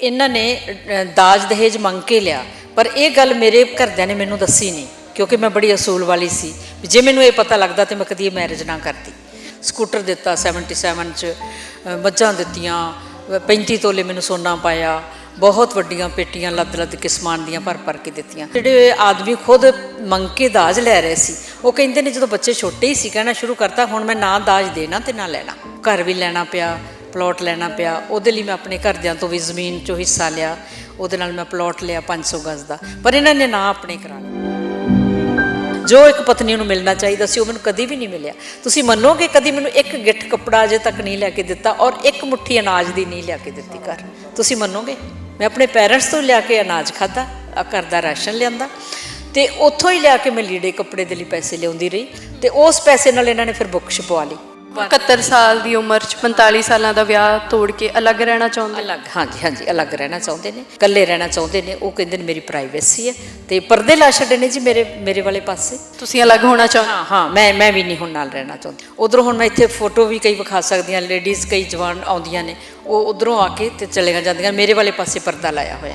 ਇਹਨਾਂ ਨੇ ਦਾਜ ਦਹੇਜ ਮੰਗ ਕੇ ਲਿਆ, ਪਰ ਇਹ ਗੱਲ ਮੇਰੇ ਘਰਦਿਆਂ ਨੇ ਮੈਨੂੰ ਦੱਸੀ ਨਹੀਂ, ਕਿਉਂਕਿ ਮੈਂ ਬੜੀ ਅਸੂਲ ਵਾਲੀ ਸੀ। ਜੇ ਮੈਨੂੰ ਇਹ ਪਤਾ ਲੱਗਦਾ ਤਾਂ ਮੈਂ ਕਦੀ ਮੈਰਿਜ ਨਾ ਕਰਦੀ। ਸਕੂਟਰ ਦਿੱਤਾ 77 'ਚ, ਮੱਝਾਂ ਦਿੱਤੀਆਂ, 35 ਤੋਲੇ ਮੈਨੂੰ ਸੋਨਾ ਪਾਇਆ, ਬਹੁਤ ਵੱਡੀਆਂ ਪੇਟੀਆਂ ਲੱਦ ਕੇ ਸਮਾਨ ਦੀਆਂ ਭਰ ਕੇ ਦਿੱਤੀਆਂ। ਜਿਹੜੇ ਆਦਮੀ ਖੁਦ ਮੰਗ ਕੇ ਦਾਜ ਲੈ ਰਹੇ ਸੀ, ਉਹ ਕਹਿੰਦੇ ਨੇ ਜਦੋਂ ਬੱਚੇ ਛੋਟੇ ਹੀ ਸੀ ਕਹਿਣਾ ਸ਼ੁਰੂ ਕਰਤਾ, ਹੁਣ ਮੈਂ ਨਾ ਦਾਜ ਦੇਣਾ ਤੇ ਨਾ ਲੈਣਾ। ਘਰ ਵੀ ਲੈਣਾ ਪਿਆ, ਪਲੋਟ ਲੈਣਾ ਪਿਆ। ਉਹਦੇ ਲਈ ਮੈਂ ਆਪਣੇ ਘਰਦਿਆਂ ਤੋਂ ਵੀ ਜ਼ਮੀਨ 'ਚੋਂ ਹਿੱਸਾ ਲਿਆ, ਉਹਦੇ ਨਾਲ ਮੈਂ ਪਲੋਟ ਲਿਆ 500 ਗਜ਼ ਦਾ, ਪਰ ਇਹਨਾਂ ਨੇ ਨਾ ਆਪਣੇ ਕਰਾ ਲਿਆ। ਜੋ ਇੱਕ ਪਤਨੀ ਨੂੰ ਮਿਲਣਾ ਚਾਹੀਦਾ ਸੀ ਉਹ ਮੈਨੂੰ ਕਦੀ ਵੀ ਨਹੀਂ ਮਿਲਿਆ। ਤੁਸੀਂ ਮੰਨੋਗੇ ਕਦੀ ਮੈਨੂੰ ਇੱਕ ਗਿੱਠ ਕੱਪੜਾ ਅਜੇ ਤੱਕ ਨਹੀਂ ਲੈ ਕੇ ਦਿੱਤਾ, ਔਰ ਇੱਕ ਮੁੱਠੀ ਅਨਾਜ ਦੀ ਨਹੀਂ ਲਿਆ ਕੇ ਦਿੱਤੀ ਘਰ। ਤੁਸੀਂ ਮੰਨੋਗੇ ਮੈਂ ਆਪਣੇ ਪੈਰੈਂਟਸ ਤੋਂ ਲਿਆ ਕੇ ਅਨਾਜ ਖਾਧਾ, ਘਰ ਦਾ ਰਾਸ਼ਨ ਲਿਆਂਦਾ, ਅਤੇ ਉੱਥੋਂ ਹੀ ਲਿਆ ਕੇ ਮੈਂ ਲੀੜੇ ਕੱਪੜੇ ਦੇ ਲਈ ਪੈਸੇ ਲਿਆਉਂਦੀ ਰਹੀ, ਅਤੇ ਉਸ ਪੈਸੇ ਨਾਲ ਇਹਨਾਂ ਨੇ ਫਿਰ ਬੁੱਕ ਛਪਵਾ ਲਈ। 71 ਸਾਲ ਦੀ ਉਮਰ 'ਚ 45 ਸਾਲਾਂ ਦਾ ਵਿਆਹ ਤੋੜ ਕੇ ਅਲੱਗ ਰਹਿਣਾ ਚਾਹੁੰਦੇ? ਅਲੱਗ, ਹਾਂਜੀ, ਅਲੱਗ ਰਹਿਣਾ ਚਾਹੁੰਦੇ ਨੇ, ਇਕੱਲੇ ਰਹਿਣਾ ਚਾਹੁੰਦੇ ਨੇ। ਉਹ ਕਹਿੰਦੇ ਨੇ ਮੇਰੀ ਪ੍ਰਾਈਵੇਸੀ ਹੈ, ਅਤੇ ਪਰਦੇ ਲਾ ਛੱਡੇ ਨੇ ਜੀ ਮੇਰੇ ਵਾਲੇ ਪਾਸੇ। ਤੁਸੀਂ ਅਲੱਗ ਹੋਣਾ ਚਾਹੁੰਦੇ? ਹਾਂ, ਮੈਂ ਵੀ ਨਹੀਂ ਹੁਣ ਨਾਲ ਰਹਿਣਾ ਚਾਹੁੰਦੀ। ਉੱਧਰੋਂ ਹੁਣ ਮੈਂ ਇੱਥੇ ਫੋਟੋ ਵੀ ਕਈ ਵਿਖਾ ਸਕਦੀ ਹਾਂ, ਲੇਡੀਜ਼ ਕਈ ਜਵਾਨ ਆਉਂਦੀਆਂ ਨੇ, ਉਹ ਉੱਧਰੋਂ ਆ ਕੇ ਅਤੇ ਚਲੀਆਂ ਜਾਂਦੀਆਂ, ਮੇਰੇ ਵਾਲੇ ਪਾਸੇ ਪਰਦਾ ਲਾਇਆ ਹੋਇਆ,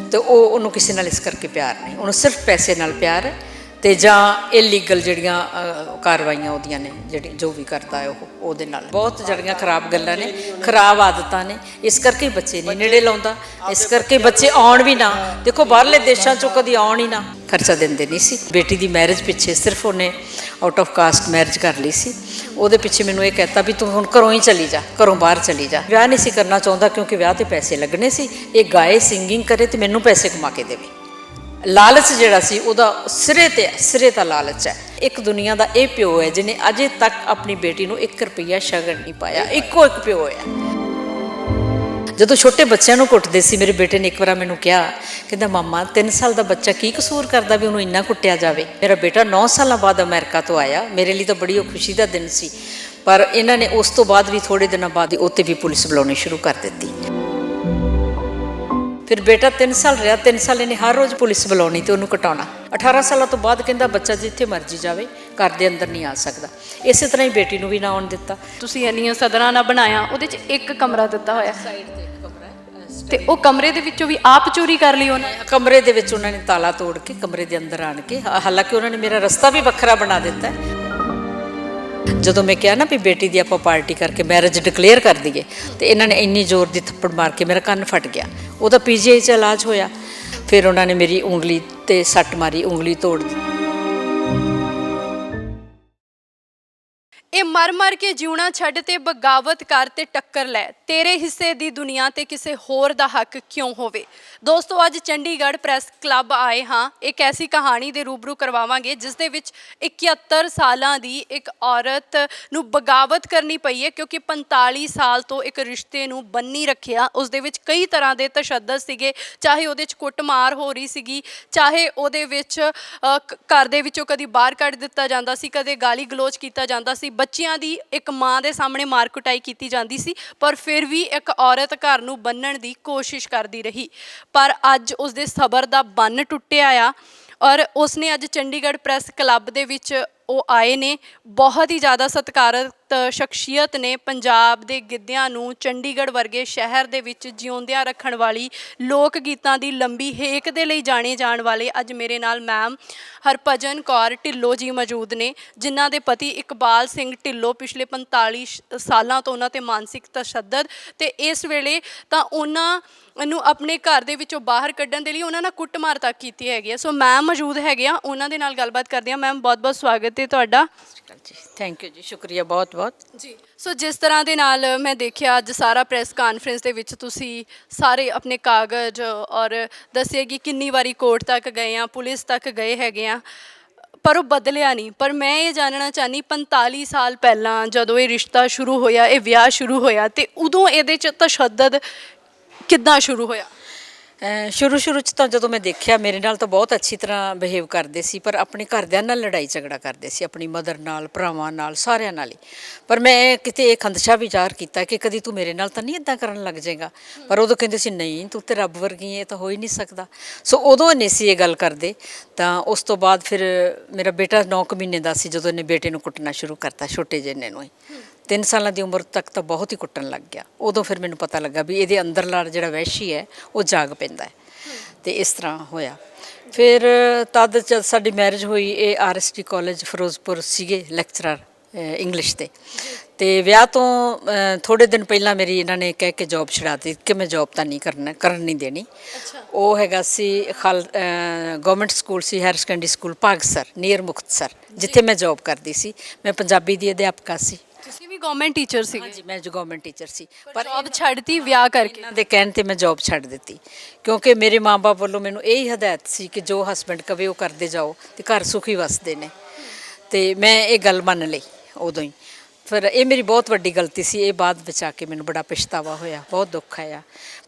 ਅਤੇ ਉਹਨੂੰ ਕਿਸੇ ਨਾਲ ਇਸ ਕਰਕੇ ਪਿਆਰ ਨਹੀਂ, ਉਹਨੂੰ ਸਿਰਫ ਪੈਸੇ ਨਾਲ ਪਿਆਰ ਹੈ, ਅਤੇ ਜਾਂ ਇਲੀਗਲ ਜਿਹੜੀਆਂ ਕਾਰਵਾਈਆਂ ਉਹਦੀਆਂ ਨੇ, ਜਿਹੜੀ ਜੋ ਵੀ ਕਰਦਾ ਹੈ ਉਹਦੇ ਨਾਲ। ਬਹੁਤ ਜਿਹੜੀਆਂ ਖਰਾਬ ਗੱਲਾਂ ਨੇ, ਖਰਾਬ ਆਦਤਾਂ ਨੇ, ਇਸ ਕਰਕੇ ਬੱਚੇ ਨਹੀਂ ਨੇੜੇ ਲਾਉਂਦਾ, ਇਸ ਕਰਕੇ ਬੱਚੇ ਆਉਣ ਵੀ ਨਾ। ਦੇਖੋ ਬਾਹਰਲੇ ਦੇਸ਼ਾਂ 'ਚੋਂ ਕਦੀ ਆਉਣ ਹੀ ਨਾ, ਖਰਚਾ ਦਿੰਦੇ ਨਹੀਂ ਸੀ। ਬੇਟੀ ਦੀ ਮੈਰਿਜ ਪਿੱਛੇ ਸਿਰਫ ਉਹਨੇ ਆਊਟ ਆਫ ਕਾਸਟ ਮੈਰਿਜ ਕਰ ਲਈ ਸੀ, ਉਹਦੇ ਪਿੱਛੇ ਮੈਨੂੰ ਇਹ ਕਹਿਤਾ ਵੀ ਤੂੰ ਹੁਣ ਘਰੋਂ ਹੀ ਚਲੀ ਜਾ, ਘਰੋਂ ਬਾਹਰ ਚਲੀ ਜਾ। ਵਿਆਹ ਨਹੀਂ ਸੀ ਕਰਨਾ ਚਾਹੁੰਦਾ, ਕਿਉਂਕਿ ਵਿਆਹ 'ਤੇ ਪੈਸੇ ਲੱਗਣੇ ਸੀ। ਇਹ ਗਾਏ, ਸਿੰਗਿੰਗ ਕਰੇ ਅਤੇ ਮੈਨੂੰ ਪੈਸੇ ਕਮਾ ਕੇ ਦੇਵੇ। ਲਾਲਚ ਜਿਹੜਾ ਸੀ ਉਹਦਾ ਸਿਰੇ ਦਾ ਲਾਲਚ ਹੈ। ਇੱਕ ਦੁਨੀਆ ਦਾ ਇਹ ਪਿਓ ਹੈ ਜਿਹਨੇ ਅਜੇ ਤੱਕ ਆਪਣੀ ਬੇਟੀ ਨੂੰ 1 ਰੁਪਈਆ ਸ਼ਗਨ ਨਹੀਂ ਪਾਇਆ, ਇੱਕੋ ਇੱਕ ਪਿਓ ਹੈ। ਜਦੋਂ ਛੋਟੇ ਬੱਚਿਆਂ ਨੂੰ ਕੁੱਟਦੇ ਸੀ, ਮੇਰੇ ਬੇਟੇ ਨੇ ਇੱਕ ਵਾਰ ਮੈਨੂੰ ਕਿਹਾ, ਕਹਿੰਦਾ ਮਾਮਾ 3 ਸਾਲ ਦਾ ਬੱਚਾ ਕੀ ਕਸੂਰ ਕਰਦਾ ਵੀ ਉਹਨੂੰ ਇੰਨਾ ਕੁੱਟਿਆ ਜਾਵੇ। ਮੇਰਾ ਬੇਟਾ 9 ਸਾਲਾਂ ਬਾਅਦ ਅਮਰੀਕਾ ਤੋਂ ਆਇਆ, ਮੇਰੇ ਲਈ ਤਾਂ ਬੜੀ ਉਹ ਖੁਸ਼ੀ ਦਾ ਦਿਨ ਸੀ, ਪਰ ਇਹਨਾਂ ਨੇ ਉਸ ਤੋਂ ਬਾਅਦ ਵੀ ਥੋੜ੍ਹੇ ਦਿਨਾਂ ਬਾਅਦ ਉਹ 'ਤੇ ਵੀ ਪੁਲਿਸ ਬੁਲਾਉਣੀ ਸ਼ੁਰੂ ਕਰ ਦਿੱਤੀ। ਫਿਰ ਬੇਟਾ 3 ਸਾਲ ਰਿਹਾ, 3 ਸਾਲ ਇਹਨੇ ਹਰ ਰੋਜ਼ ਪੁਲਿਸ ਬੁਲਾਉਣੀ ਅਤੇ ਉਹਨੂੰ ਕਟਾਉਣਾ। 18 ਸਾਲਾਂ ਤੋਂ ਬਾਅਦ ਕਹਿੰਦਾ ਬੱਚਾ ਜਿੱਥੇ ਮਰਜ਼ੀ ਜਾਵੇ, ਘਰ ਦੇ ਅੰਦਰ ਨਹੀਂ ਆ ਸਕਦਾ। ਇਸੇ ਤਰ੍ਹਾਂ ਹੀ ਬੇਟੀ ਨੂੰ ਵੀ ਨਾ ਆਉਣ ਦਿੱਤਾ। ਤੁਸੀਂ ਇੰਨੀਆਂ ਸਦਰਾਂ ਨਾਲ ਬਣਾਇਆ, ਉਹਦੇ 'ਚ ਇੱਕ ਕਮਰਾ ਦਿੱਤਾ ਹੋਇਆ, ਸਾਈਡ 'ਤੇ ਇੱਕ ਕਮਰਾ ਹੈ, ਅਤੇ ਉਹ ਕਮਰੇ ਦੇ ਵਿੱਚੋਂ ਵੀ ਆਪ ਚੋਰੀ ਕਰ ਲਈ ਉਹਨਾਂ? ਕਮਰੇ ਦੇ ਵਿੱਚ ਉਹਨਾਂ ਨੇ ਤਾਲਾ ਤੋੜ ਕੇ ਕਮਰੇ ਦੇ ਅੰਦਰ ਆਣ ਕੇ, ਹਾਲਾਂਕਿ ਉਹਨਾਂ ਨੇ ਮੇਰਾ ਰਸਤਾ ਵੀ ਵੱਖਰਾ ਬਣਾ ਦਿੱਤਾ। ਜਦੋਂ ਮੈਂ ਕਿਹਾ ਨਾ ਵੀ ਬੇਟੀ ਦੀ ਆਪਾਂ ਪਾਰਟੀ ਕਰਕੇ ਮੈਰਿਜ ਡਿਕਲੇਅਰ ਕਰ ਦਈਏ, ਅਤੇ ਇਹਨਾਂ ਨੇ ਇੰਨੀ ਜ਼ੋਰ ਦੀ ਥੱਪੜ ਮਾਰ ਕੇ ਮੇਰਾ ਕੰਨ ਫਟ ਗਿਆ। ਉਹਦਾ PGI 'ਚ ਇਲਾਜ ਹੋਇਆ। ਫਿਰ ਉਹਨਾਂ ਨੇ ਮੇਰੀ ਉਂਗਲੀ 'ਤੇ ਸੱਟ ਮਾਰੀ, ਉਂਗਲੀ ਤੋੜ ਦਿੱਤੀ। ਇਹ ਮਰ ਕੇ ਜਿਉਣਾ ਛੱਡ ਤੇ ਬਗਾਵਤ ਕਰ ਤੇ ਟੱਕਰ ਲੈ, ਤੇਰੇ ਹਿੱਸੇ ਦੀ ਦੁਨੀਆ ਤੇ ਕਿਸੇ ਹੋਰ ਦਾ ਹੱਕ ਕਿਉਂ ਹੋਵੇ। ਦੋਸਤੋ, ਅੱਜ ਚੰਡੀਗੜ੍ਹ ਪ੍ਰੈਸ ਕਲੱਬ ਆਏ ਹਾਂ। ਇੱਕ ਐਸੀ ਕਹਾਣੀ ਦੇ ਰੂਬਰੂ ਕਰਵਾਵਾਂਗੇ ਜਿਸ ਦੇ ਵਿੱਚ 71 ਸਾਲਾਂ ਦੀ ਇੱਕ ਔਰਤ ਨੂੰ ਬਗਾਵਤ ਕਰਨੀ ਪਈ ਹੈ, ਕਿਉਂਕਿ 45 ਸਾਲ ਤੋਂ ਇੱਕ ਰਿਸ਼ਤੇ ਨੂੰ ਬੰਨੀ ਰੱਖਿਆ। ਉਸ ਦੇ ਵਿੱਚ ਕਈ ਤਰ੍ਹਾਂ ਦੇ ਤਸ਼ੱਦਦ ਸੀਗੇ, ਚਾਹੇ ਉਹਦੇ 'ਚ ਕੁੱਟਮਾਰ ਹੋ ਰਹੀ ਸੀਗੀ, ਚਾਹੇ ਉਹਦੇ ਵਿੱਚ ਘਰ ਦੇ ਵਿੱਚੋਂ ਕਦੀ ਬਾਹਰ ਕੱਢ ਦਿੱਤਾ ਜਾਂਦਾ ਸੀ, ਕਦੇ ਗਾਲੀ ਗਲੋਚ ਕੀਤਾ ਜਾਂਦਾ ਸੀ, ਬੱਚਿਆਂ ਦੀ ਇੱਕ ਮਾਂ ਦੇ ਸਾਹਮਣੇ ਮਾਰ ਕੁਟਾਈ ਕੀਤੀ ਜਾਂਦੀ ਸੀ, ਪਰ ਫਿਰ ਵੀ ਇੱਕ ਔਰਤ ਘਰ ਨੂੰ ਬੰਨ੍ਹਣ ਦੀ ਕੋਸ਼ਿਸ਼ ਕਰਦੀ ਰਹੀ। ਪਰ ਅੱਜ ਉਸਦੇ ਸਬਰ ਦਾ ਬੰਨ੍ਹ ਟੁੱਟਿਆ ਆ, ਔਰ ਉਸਨੇ ਅੱਜ ਚੰਡੀਗੜ੍ਹ ਪ੍ਰੈਸ ਕਲੱਬ ਦੇ ਵਿੱਚ ਉਹ ਆਏ ਨੇ। ਬਹੁਤ ਹੀ ਜ਼ਿਆਦਾ ਸਤਿਕਾਰਤ ਸ਼ਖਸੀਅਤ ਨੇ। ਪੰਜਾਬ ਦੇ ਗਿੱਧਿਆਂ ਨੂੰ ਚੰਡੀਗੜ੍ਹ ਵਰਗੇ ਸ਼ਹਿਰ ਦੇ ਵਿੱਚ ਜਿਉਂਦਿਆਂ ਰੱਖਣ ਵਾਲੀ, ਲੋਕ ਗੀਤਾਂ ਦੀ ਲੰਬੀ ਹੇਕ ਦੇ ਲਈ ਜਾਣੇ ਜਾਣ ਵਾਲੇ ਅੱਜ ਮੇਰੇ ਨਾਲ ਮੈਮ ਹਰਭਜਨ ਕੌਰ ਢਿੱਲੋਂ ਜੀ ਮੌਜੂਦ ਨੇ, ਜਿਨ੍ਹਾਂ ਦੇ ਪਤੀ ਇਕਬਾਲ ਸਿੰਘ ਢਿੱਲੋਂ ਪਿਛਲੇ 45 ਸਾਲਾਂ ਤੋਂ ਉਹਨਾਂ 'ਤੇ ਮਾਨਸਿਕ ਤਸ਼ੱਦਦ, ਅਤੇ ਇਸ ਵੇਲੇ ਤਾਂ ਉਹਨਾਂ ਨੂੰ ਆਪਣੇ ਘਰ ਦੇ ਵਿੱਚੋਂ ਬਾਹਰ ਕੱਢਣ ਦੇ ਲਈ ਉਹਨਾਂ ਨਾਲ ਕੁੱਟਮਾਰ ਤੱਕ ਕੀਤੀ ਹੈਗੀ ਆ। ਸੋ ਮੈਮ ਮੌਜੂਦ ਹੈਗੇ ਆ, ਉਹਨਾਂ ਦੇ ਨਾਲ ਗੱਲਬਾਤ ਕਰਦੇ ਹਾਂ। ਮੈਮ, ਬਹੁਤ ਬਹੁਤ ਸਵਾਗਤ ਹੈ ਤੁਹਾਡਾ। ਜੀ, ਥੈਂਕ ਯੂ ਜੀ, ਸ਼ੁਕਰੀਆ ਬਹੁਤ ਬਹੁਤ ਜੀ। ਸੋ ਜਿਸ ਤਰ੍ਹਾਂ ਦੇ ਨਾਲ ਮੈਂ ਦੇਖਿਆ ਅੱਜ ਸਾਰਾ ਪ੍ਰੈਸ ਕਾਨਫਰੰਸ ਦੇ ਵਿੱਚ ਤੁਸੀਂ ਸਾਰੇ ਆਪਣੇ ਕਾਗਜ਼ ਔਰ ਦੱਸਿਆ ਕਿ ਕਿੰਨੀ ਵਾਰੀ ਕੋਰਟ ਤੱਕ ਗਏ ਆ, ਪੁਲਿਸ ਤੱਕ ਗਏ ਹੈਗੇ ਆ, ਪਰ ਉਹ ਬਦਲਿਆ ਨਹੀਂ। ਪਰ ਮੈਂ ਇਹ ਜਾਣਨਾ ਚਾਹੁੰਦੀ, 45 ਸਾਲ ਪਹਿਲਾਂ ਜਦੋਂ ਇਹ ਰਿਸ਼ਤਾ ਸ਼ੁਰੂ ਹੋਇਆ, ਇਹ ਵਿਆਹ ਸ਼ੁਰੂ ਹੋਇਆ, ਅਤੇ ਉਦੋਂ ਇਹਦੇ 'ਚ ਤਸ਼ੱਦਦ ਕਿੱਦਾਂ ਸ਼ੁਰੂ ਹੋਇਆ? ਸ਼ੁਰੂ 'ਚ ਤਾਂ ਜਦੋਂ ਮੈਂ ਦੇਖਿਆ, ਮੇਰੇ ਨਾਲ ਤਾਂ ਬਹੁਤ ਅੱਛੀ ਤਰ੍ਹਾਂ ਬਿਹੇਵ ਕਰਦੇ ਸੀ, ਪਰ ਆਪਣੇ ਘਰਦਿਆਂ ਨਾਲ ਲੜਾਈ ਝਗੜਾ ਕਰਦੇ ਸੀ, ਆਪਣੀ ਮਦਰ ਨਾਲ, ਭਰਾਵਾਂ ਨਾਲ, ਸਾਰਿਆਂ ਨਾਲ ਹੀ। ਪਰ ਮੈਂ ਕਿਤੇ ਇਹ ਖੰਦਸ਼ਾ ਵਿਚਾਰ ਕੀਤਾ ਕਿ ਕਦੀ ਤੂੰ ਮੇਰੇ ਨਾਲ ਤਾਂ ਨਹੀਂ ਇੱਦਾਂ ਕਰਨ ਲੱਗ ਜਾਏਗਾ, ਪਰ ਉਦੋਂ ਕਹਿੰਦੇ ਸੀ ਨਹੀਂ, ਤੂੰ ਤੇ ਰੱਬ ਵਰਗੀ ਹੈ, ਇਹ ਤਾਂ ਹੋ ਹੀ ਨਹੀਂ ਸਕਦਾ। ਸੋ ਉਦੋਂ ਨਹੀਂ ਸੀ ਇਹ ਗੱਲ ਕਰਦੇ। ਤਾਂ ਉਸ ਤੋਂ ਬਾਅਦ ਫਿਰ ਮੇਰਾ ਬੇਟਾ 9 ਕੁ ਮਹੀਨੇ ਦਾ ਸੀ ਜਦੋਂ ਇਹਨੇ ਬੇਟੇ ਨੂੰ ਕੁੱਟਣਾ ਸ਼ੁਰੂ ਕਰਤਾ, ਛੋਟੇ ਜਿਹੇ ਨੂੰ ਹੀ। 3 ਸਾਲਾਂ ਦੀ ਉਮਰ ਤੱਕ ਤਾਂ ਬਹੁਤ ਹੀ ਕੁੱਟਣ ਲੱਗ ਗਿਆ। ਉਦੋਂ ਫਿਰ ਮੈਨੂੰ ਪਤਾ ਲੱਗਾ ਵੀ ਇਹਦੇ ਅੰਦਰਲਾ ਜਿਹੜਾ ਵਹਿਸ਼ੀ ਹੈ ਉਹ ਜਾਗ ਪੈਂਦਾ ਹੈ, ਤੇ ਇਸ ਤਰ੍ਹਾਂ ਹੋਇਆ। ਫਿਰ ਤਦ ਜਦ ਸਾਡੀ ਮੈਰਿਜ ਹੋਈ, ਇਹ RST ਕਾਲਜ ਫਿਰੋਜ਼ਪੁਰ ਸੀਗੇ ਲੈਕਚਰਰ ਇੰਗਲਿਸ਼ ਦੇ, ਤੇ ਵਿਆਹ ਤੋਂ ਥੋੜ੍ਹੇ ਦਿਨ ਪਹਿਲਾਂ ਮੇਰੀ ਇਹਨਾਂ ਨੇ ਕਹਿ ਕੇ ਜੋਬ ਛੁਡਾ ਦਿੱਤੀ ਕਿ ਮੈਂ ਜੋਬ ਤਾਂ ਨਹੀਂ ਕਰਨ ਨਹੀਂ ਦੇਣੀ। ਉਹ ਹੈਗਾ ਸੀ ਗਵਰਨਮੈਂਟ ਸਕੂਲ ਸੀ, higher secondary school Bhagsar near Muktsar, ਜਿੱਥੇ ਮੈਂ ਜੋਬ ਕਰਦੀ ਸੀ। ਮੈਂ ਪੰਜਾਬੀ ਦੀ ਅਧਿਆਪਕਾ ਸੀ। ਤੁਸੀਂ ਵੀ ਗਵਰਨਮੈਂਟ ਟੀਚਰ ਸੀ? ਹਾਂਜੀ, ਮੈਂ ਜੋ ਗਵਰਨਮੈਂਟ ਟੀਚਰ ਸੀ, ਪਰ ਜੋਬ ਛੱਡਤੀ ਵਿਆਹ ਕਰਕੇ। ਇਹਨਾਂ ਦੇ ਕਹਿਣ ਤੇ ਮੈਂ ਜੋਬ ਛੱਡ ਦਿੱਤੀ, ਕਿਉਂਕਿ ਮੇਰੇ ਮਾਂ-ਬਾਪ ਵੱਲੋਂ ਮੈਨੂੰ ਇਹੀ ਹਦਾਇਤ ਸੀ ਕਿ ਜੋ ਹਸਬੈਂਡ ਕਵੇ ਉਹ ਕਰਦੇ ਜਾਓ ਤੇ ਘਰ ਸੁਖੀ ਵਸਦੇ ਨੇ, ਤੇ ਮੈਂ ਇਹ ਗੱਲ ਮੰਨ ਲਈ ਉਦੋਂ ਹੀ। ਫਿਰ ਇਹ ਮੇਰੀ ਬਹੁਤ ਵੱਡੀ ਗਲਤੀ ਸੀ। ਇਹ ਬਾਅਦ ਵਿੱਚ ਆ ਕੇ ਮੈਨੂੰ ਬੜਾ ਪਛਤਾਵਾ ਹੋਇਆ, ਬਹੁਤ ਦੁੱਖ ਆਇਆ।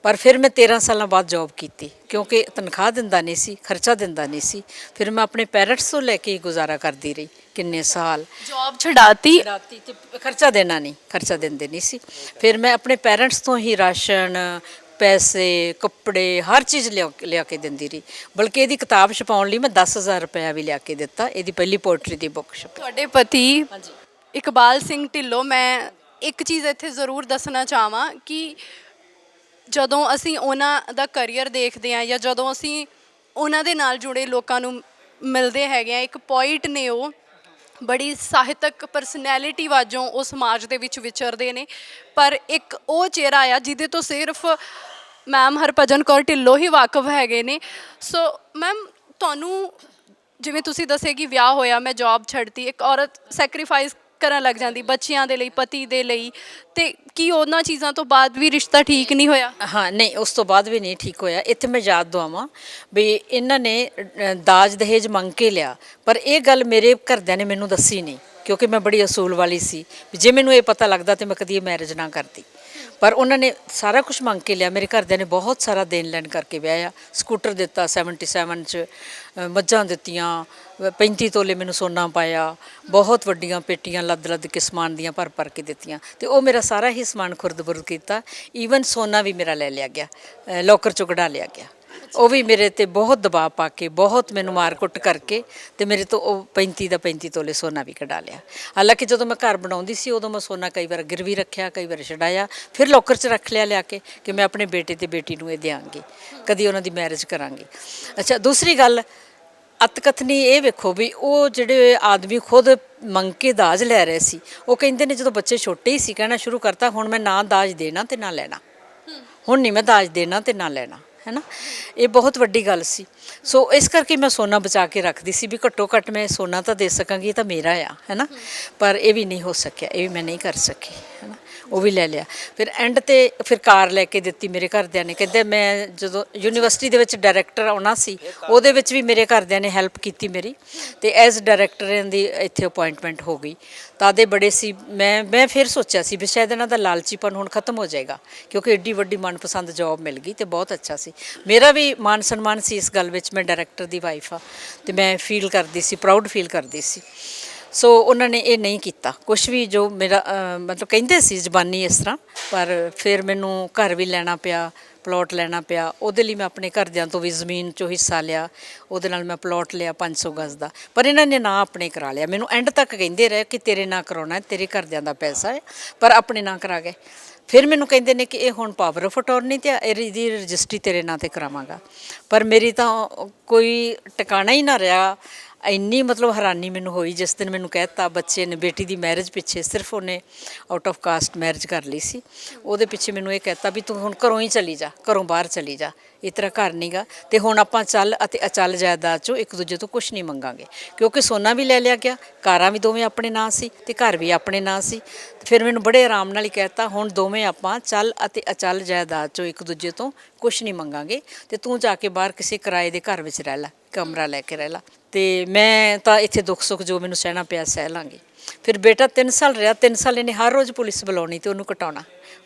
ਪਰ ਫਿਰ ਮੈਂ 13 ਸਾਲਾਂ ਬਾਅਦ ਜੋਬ ਕੀਤੀ, ਕਿਉਂਕਿ ਤਨਖਾਹ ਦਿੰਦਾ ਨਹੀਂ ਸੀ, ਖਰਚਾ ਦਿੰਦਾ ਨਹੀਂ ਸੀ। ਫਿਰ ਮੈਂ ਆਪਣੇ ਪੈਰੈਂਟਸ ਤੋਂ ਲੈ ਕੇ ਗੁਜ਼ਾਰਾ ਕਰਦੀ ਰਹੀ ਕਿੰਨੇ ਸਾਲ। ਜੋਬ ਛਡਾਤੀ ਤੇ ਖਰਚਾ ਦੇਣਾ ਨਹੀਂ, ਖਰਚਾ ਦਿੰਦੇ ਨਹੀਂ ਸੀ। ਫਿਰ ਮੈਂ ਆਪਣੇ ਪੈਰੈਂਟਸ ਤੋਂ ਹੀ ਰਾਸ਼ਨ, ਪੈਸੇ, ਕੱਪੜੇ, ਹਰ ਚੀਜ਼ ਲਿਆ ਕੇ ਦਿੰਦੀ ਰਹੀ। ਬਲਕਿ ਇਹਦੀ ਕਿਤਾਬ ਛਪਾਉਣ ਲਈ ਮੈਂ 10,000 ਰੁਪਇਆ ਵੀ ਲਿਆ ਕੇ ਦਿੱਤਾ। ਇਹਦੀ ਪਹਿਲੀ ਪੋਇਟਰੀ ਦੀ ਬੁੱਕ ਛਪਾਈ। ਤੁਹਾਡੇ ਪਤੀ ਇਕਬਾਲ ਸਿੰਘ ਢਿੱਲੋਂ, ਮੈਂ ਇੱਕ ਚੀਜ਼ ਇੱਥੇ ਜ਼ਰੂਰ ਦੱਸਣਾ ਚਾਹਾਂ ਕਿ ਜਦੋਂ ਅਸੀਂ ਉਹਨਾਂ ਦਾ ਕਰੀਅਰ ਦੇਖਦੇ ਹਾਂ ਜਾਂ ਜਦੋਂ ਅਸੀਂ ਉਹਨਾਂ ਦੇ ਨਾਲ ਜੁੜੇ ਲੋਕਾਂ ਨੂੰ ਮਿਲਦੇ ਹੈਗੇ ਆ, ਇੱਕ ਪੋਇਟ ਨੇ, ਉਹ ਬੜੀ ਸਾਹਿਤਕ ਪਰਸਨੈਲਿਟੀ ਵਜੋਂ ਉਹ ਸਮਾਜ ਦੇ ਵਿੱਚ ਵਿਚਰਦੇ ਨੇ। ਪਰ ਇੱਕ ਉਹ ਚਿਹਰਾ ਆ ਜਿਹਦੇ ਤੋਂ ਸਿਰਫ ਮੈਮ ਹਰਭਜਨ ਕੌਰ ਢਿੱਲੋਂ ਹੀ ਵਾਕਫ ਹੈਗੇ ਨੇ। ਸੋ ਮੈਮ, ਤੁਹਾਨੂੰ ਜਿਵੇਂ ਤੁਸੀਂ ਦੱਸਿਆ ਕਿ ਵਿਆਹ ਹੋਇਆ, ਮੈਂ ਜੌਬ ਛੱਡਤੀ, ਇੱਕ ਔਰਤ ਸੈਕਰੀਫਾਈਸ ਕਰਨ ਲੱਗ ਜਾਂਦੀ ਬੱਚਿਆਂ ਦੇ ਲਈ, ਪਤੀ ਦੇ ਲਈ, ਤੇ ਕੀ ਉਹਨਾਂ ਚੀਜ਼ਾਂ ਤੋਂ ਬਾਅਦ ਵੀ ਰਿਸ਼ਤਾ ਠੀਕ ਨਹੀਂ ਹੋਇਆ? ਹਾਂ, ਨਹੀਂ, ਉਸ ਤੋਂ ਬਾਅਦ ਵੀ ਨਹੀਂ ਠੀਕ ਹੋਇਆ। ਇੱਥੇ ਮੈਂ ਯਾਦ ਦਵਾਵਾਂ ਵੀ ਇਹਨਾਂ ਨੇ ਦਾਜ ਦਹੇਜ ਮੰਗ ਕੇ ਲਿਆ, ਪਰ ਇਹ ਗੱਲ ਮੇਰੇ ਘਰਦਿਆਂ ਨੇ ਮੈਨੂੰ ਦੱਸੀ ਨਹੀਂ, ਕਿਉਂਕਿ ਮੈਂ ਬੜੀ ਅਸੂਲ ਵਾਲੀ ਸੀ। ਵੀ ਜੇ ਮੈਨੂੰ ਇਹ ਪਤਾ ਲੱਗਦਾ ਤਾਂ ਮੈਂ ਕਦੀ ਇਹ ਮੈਰਿਜ ਨਾ ਕਰਦੀ। ਪਰ ਉਹਨਾਂ ਨੇ ਸਾਰਾ ਕੁਝ ਮੰਗ ਕੇ ਲਿਆ। ਮੇਰੇ ਘਰਦਿਆਂ ਨੇ ਬਹੁਤ ਸਾਰਾ ਦੇਣ ਲੈਣ ਕਰਕੇ ਵਿਆਹਿਆ। ਸਕੂਟਰ ਦਿੱਤਾ 77 'ਚ, ਮੱਝਾਂ ਦਿੱਤੀਆਂ, 35 ਤੋਲੇ ਮੈਨੂੰ ਸੋਨਾ ਪਾਇਆ, ਬਹੁਤ ਵੱਡੀਆਂ ਪੇਟੀਆਂ ਲੱਦ ਕੇ ਸਮਾਨ ਦੀਆਂ ਭਰ ਕੇ ਦਿੱਤੀਆਂ, ਤੇ ਉਹ ਮੇਰਾ ਸਾਰਾ ਹੀ ਸਮਾਨ ਖੁਰਦ-ਬੁਰਦ ਕੀਤਾ। ਈਵਨ ਸੋਨਾ ਵੀ ਮੇਰਾ ਲੈ ਲਿਆ ਗਿਆ, ਲੋਕਰ 'ਚੋਂ ਕਢਾ ਲਿਆ ਗਿਆ। ਉਹ ਵੀ ਮੇਰੇ ਤੇ ਬਹੁਤ ਦਬਾਅ ਪਾ ਕੇ, ਬਹੁਤ ਮੈਨੂੰ ਮਾਰ ਕੁੱਟ ਕਰਕੇ, ਤੇ ਮੇਰੇ ਤੋਂ ਉਹ 35 ਤੋਲੇ ਸੋਨਾ ਵੀ ਕਢਾ ਲਿਆ। ਹਾਲਾਂਕਿ ਜਦੋਂ ਮੈਂ ਘਰ ਬਣਾਉਂਦੀ ਸੀ ਉਦੋਂ ਮੈਂ ਸੋਨਾ ਕਈ ਵਾਰ ਗਿਰਵੀ ਰੱਖਿਆ, ਕਈ ਵਾਰ ਛਡਾਇਆ, ਫਿਰ ਲੋਕਰ 'ਚ ਰੱਖ ਲਿਆ ਕੇ ਕਿ ਮੈਂ ਆਪਣੇ ਬੇਟੇ ਤੇ ਬੇਟੀ ਨੂੰ ਇਹ ਦਿਆਂਗੀ, ਕਦੀ ਉਹਨਾਂ ਦੀ ਮੈਰਿਜ ਕਰਾਂਗੀ। ਅੱਛਾ, ਦੂਸਰੀ ਗੱਲ ਅਤਕਥਨੀ ਇਹ ਵੇਖੋ ਵੀ ਉਹ ਜਿਹੜੇ ਆਦਮੀ ਖੁਦ ਮੰਗ ਕੇ ਦਾਜ ਲੈ ਰਹੇ ਸੀ, ਉਹ ਕਹਿੰਦੇ ਨੇ ਜਦੋਂ ਬੱਚੇ ਛੋਟੇ ਹੀ ਸੀ ਕਹਿਣਾ ਸ਼ੁਰੂ ਕਰਤਾ, ਹੁਣ ਮੈਂ ਨਾ ਦਾਜ ਦੇਣਾ ਤੇ ਨਾ ਲੈਣਾ, ਹੁਣ ਨਹੀਂ ਮੈਂ ਦਾਜ ਦੇਣਾ ਤੇ ਨਾ ਲੈਣਾ, ਹੈ ਨਾ। ਇਹ ਬਹੁਤ ਵੱਡੀ ਗੱਲ ਸੀ। ਸੋ ਇਸ ਕਰਕੇ ਮੈਂ ਸੋਨਾ ਬਚਾ ਕੇ ਰੱਖਦੀ ਸੀ ਵੀ ਘੱਟੋ ਘੱਟ ਮੈਂ ਸੋਨਾ ਤਾਂ ਦੇ ਸਕਾਂਗੀ, ਇਹ ਤਾਂ ਮੇਰਾ ਆ, ਹੈ ਨਾ। ਪਰ ਇਹ ਵੀ ਨਹੀਂ ਹੋ ਸਕਿਆ, ਇਹ ਵੀ ਮੈਂ ਨਹੀਂ ਕਰ ਸਕੀ, ਹੈ ਨਾ। ਉਹ ਵੀ ਲੈ ਲਿਆ। ਫਿਰ ਐਂਡ 'ਤੇ ਫਿਰ ਕਾਰ ਲੈ ਕੇ ਦਿੱਤੀ ਮੇਰੇ ਘਰਦਿਆਂ ਨੇ। ਕਹਿੰਦੇ ਮੈਂ ਜਦੋਂ ਯੂਨੀਵਰਸਿਟੀ ਦੇ ਵਿੱਚ ਡਾਇਰੈਕਟਰ ਆਉਣਾ ਸੀ, ਉਹਦੇ ਵਿੱਚ ਵੀ ਮੇਰੇ ਘਰਦਿਆਂ ਨੇ ਹੈਲਪ ਕੀਤੀ ਮੇਰੀ, ਅਤੇ ਐਜ਼ ਡਾਇਰੈਕਟਰ ਦੀ ਇੱਥੇ ਅਪੋਇੰਟਮੈਂਟ ਹੋ ਗਈ। ਤਾਂ ਦੇ ਬੜੇ ਸੀ। ਮੈਂ ਫਿਰ ਸੋਚਿਆ ਸੀ ਵੀ ਸ਼ਾਇਦ ਇਹਨਾਂ ਦਾ ਲਾਲਚੀਪਨ ਹੁਣ ਖਤਮ ਹੋ ਜਾਏਗਾ, ਕਿਉਂਕਿ ਐਡੀ ਵੱਡੀ ਮਨਪਸੰਦ ਜੋਬ ਮਿਲ ਗਈ ਅਤੇ ਬਹੁਤ ਅੱਛਾ ਸੀ। ਮੇਰਾ ਵੀ ਮਾਨ ਸਨਮਾਨ ਸੀ ਇਸ ਗੱਲ ਵਿੱਚ, ਮੈਂ ਡਾਇਰੈਕਟਰ ਦੀ ਵਾਈਫ ਆ, ਅਤੇ ਮੈਂ ਫੀਲ ਕਰਦੀ ਸੀ, ਪ੍ਰਾਊਡ ਫੀਲ ਕਰਦੀ ਸੀ। ਸੋ ਉਹਨਾਂ ਨੇ ਇਹ ਨਹੀਂ ਕੀਤਾ ਕੁਛ ਵੀ, ਜੋ ਮੇਰਾ ਮਤਲਬ ਕਹਿੰਦੇ ਸੀ ਜ਼ਬਾਨੀ ਇਸ ਤਰ੍ਹਾਂ। ਪਰ ਫਿਰ ਮੈਨੂੰ ਘਰ ਵੀ ਲੈਣਾ ਪਿਆ, ਪਲੋਟ ਲੈਣਾ ਪਿਆ। ਉਹਦੇ ਲਈ ਮੈਂ ਆਪਣੇ ਘਰਦਿਆਂ ਤੋਂ ਵੀ ਜ਼ਮੀਨ 'ਚੋਂ ਹਿੱਸਾ ਲਿਆ, ਉਹਦੇ ਨਾਲ ਮੈਂ ਪਲੋਟ ਲਿਆ 500 ਗਜ਼ ਦਾ। ਪਰ ਇਹਨਾਂ ਨੇ ਨਾਂ ਆਪਣੇ ਕਰਾ ਲਿਆ। ਮੈਨੂੰ ਐਂਡ ਤੱਕ ਕਹਿੰਦੇ ਰਹੇ ਕਿ ਤੇਰੇ ਨਾਂ ਕਰਾਉਣਾ, ਤੇਰੇ ਘਰਦਿਆਂ ਦਾ ਪੈਸਾ ਹੈ, ਪਰ ਆਪਣੇ ਨਾਂ ਕਰਾ ਗਏ। ਫਿਰ ਮੈਨੂੰ ਕਹਿੰਦੇ ਨੇ ਕਿ ਇਹ ਹੁਣ ਪਾਵਰ ਆਫ ਅਟਾਰਨੀ ਤੇ ਇਹਦੀ ਰਜਿਸਟਰੀ ਤੇਰੇ ਨਾਂ 'ਤੇ ਕਰਾਵਾਂਗਾ। ਪਰ ਮੇਰੀ ਤਾਂ ਕੋਈ ਟਿਕਾਣਾ ਹੀ ਨਾ ਰਿਹਾ। ਇੰਨੀ ਮਤਲਬ ਹੈਰਾਨੀ ਮੈਨੂੰ ਹੋਈ ਜਿਸ ਦਿਨ ਮੈਨੂੰ ਕਹਿ ਦਿੱਤਾ ਬੱਚੇ ਨੇ, ਬੇਟੀ ਦੀ ਮੈਰਿਜ ਪਿੱਛੇ, ਸਿਰਫ ਉਹਨੇ ਆਊਟ ਆਫ ਕਾਸਟ ਮੈਰਿਜ ਕਰ ਲਈ ਸੀ, ਉਹਦੇ ਪਿੱਛੇ ਮੈਨੂੰ ਇਹ ਕਹਿ ਦਿੱਤਾ ਵੀ ਤੂੰ ਹੁਣ ਘਰੋਂ ਹੀ ਚਲੀ ਜਾ, ਘਰੋਂ ਬਾਹਰ ਚਲੀ ਜਾ, ਇਹ ਤੇਰਾ ਘਰ ਨਹੀਂ ਗਾ, ਅਤੇ ਹੁਣ ਆਪਾਂ ਚੱਲ ਅਤੇ ਅਚਲ ਜਾਇਦਾਦ 'ਚੋਂ ਇੱਕ ਦੂਜੇ ਤੋਂ ਕੁਛ ਨਹੀਂ ਮੰਗਾਂਗੇ। ਕਿਉਂਕਿ ਸੋਨਾ ਵੀ ਲੈ ਲਿਆ ਗਿਆ, ਕਾਰਾਂ ਵੀ ਦੋਵੇਂ ਆਪਣੇ ਨਾਂ ਸੀ ਅਤੇ ਘਰ ਵੀ ਆਪਣੇ ਨਾਂ ਸੀ। ਫਿਰ ਮੈਨੂੰ ਬੜੇ ਆਰਾਮ ਨਾਲ ਹੀ ਕਹਿ ਦਿੱਤਾ ਹੁਣ ਦੋਵੇਂ ਆਪਾਂ ਚੱਲ ਅਤੇ ਅਚਲ ਜਾਇਦਾਦ 'ਚੋਂ ਇੱਕ ਦੂਜੇ ਤੋਂ ਕੁਛ ਨਹੀਂ ਮੰਗਾਂਗੇ, ਅਤੇ ਤੂੰ ਜਾ ਕੇ ਬਾਹਰ ਕਿਸੇ ਕਿਰਾਏ ਦੇ ਘਰ ਵਿੱਚ ਰਹਿ ਲੈ, ਕਮਰਾ ਲੈ ਕੇ ਰਹਿ ਲਾ, ਅਤੇ ਮੈਂ ਤਾਂ ਇੱਥੇ ਦੁੱਖ ਸੁੱਖ ਜੋ ਮੈਨੂੰ ਸਹਿਣਾ ਪਿਆ ਸਹਿ ਲਾਂਗੀ। ਫਿਰ ਬੇਟਾ 3 ਸਾਲ ਰਿਹਾ। 3 ਸਾਲ ਇਹਨੇ ਹਰ ਰੋਜ਼ ਪੁਲਿਸ ਬੁਲਾਉਣੀ ਅਤੇ ਉਹਨੂੰ ਕਟਾਉਣਾ,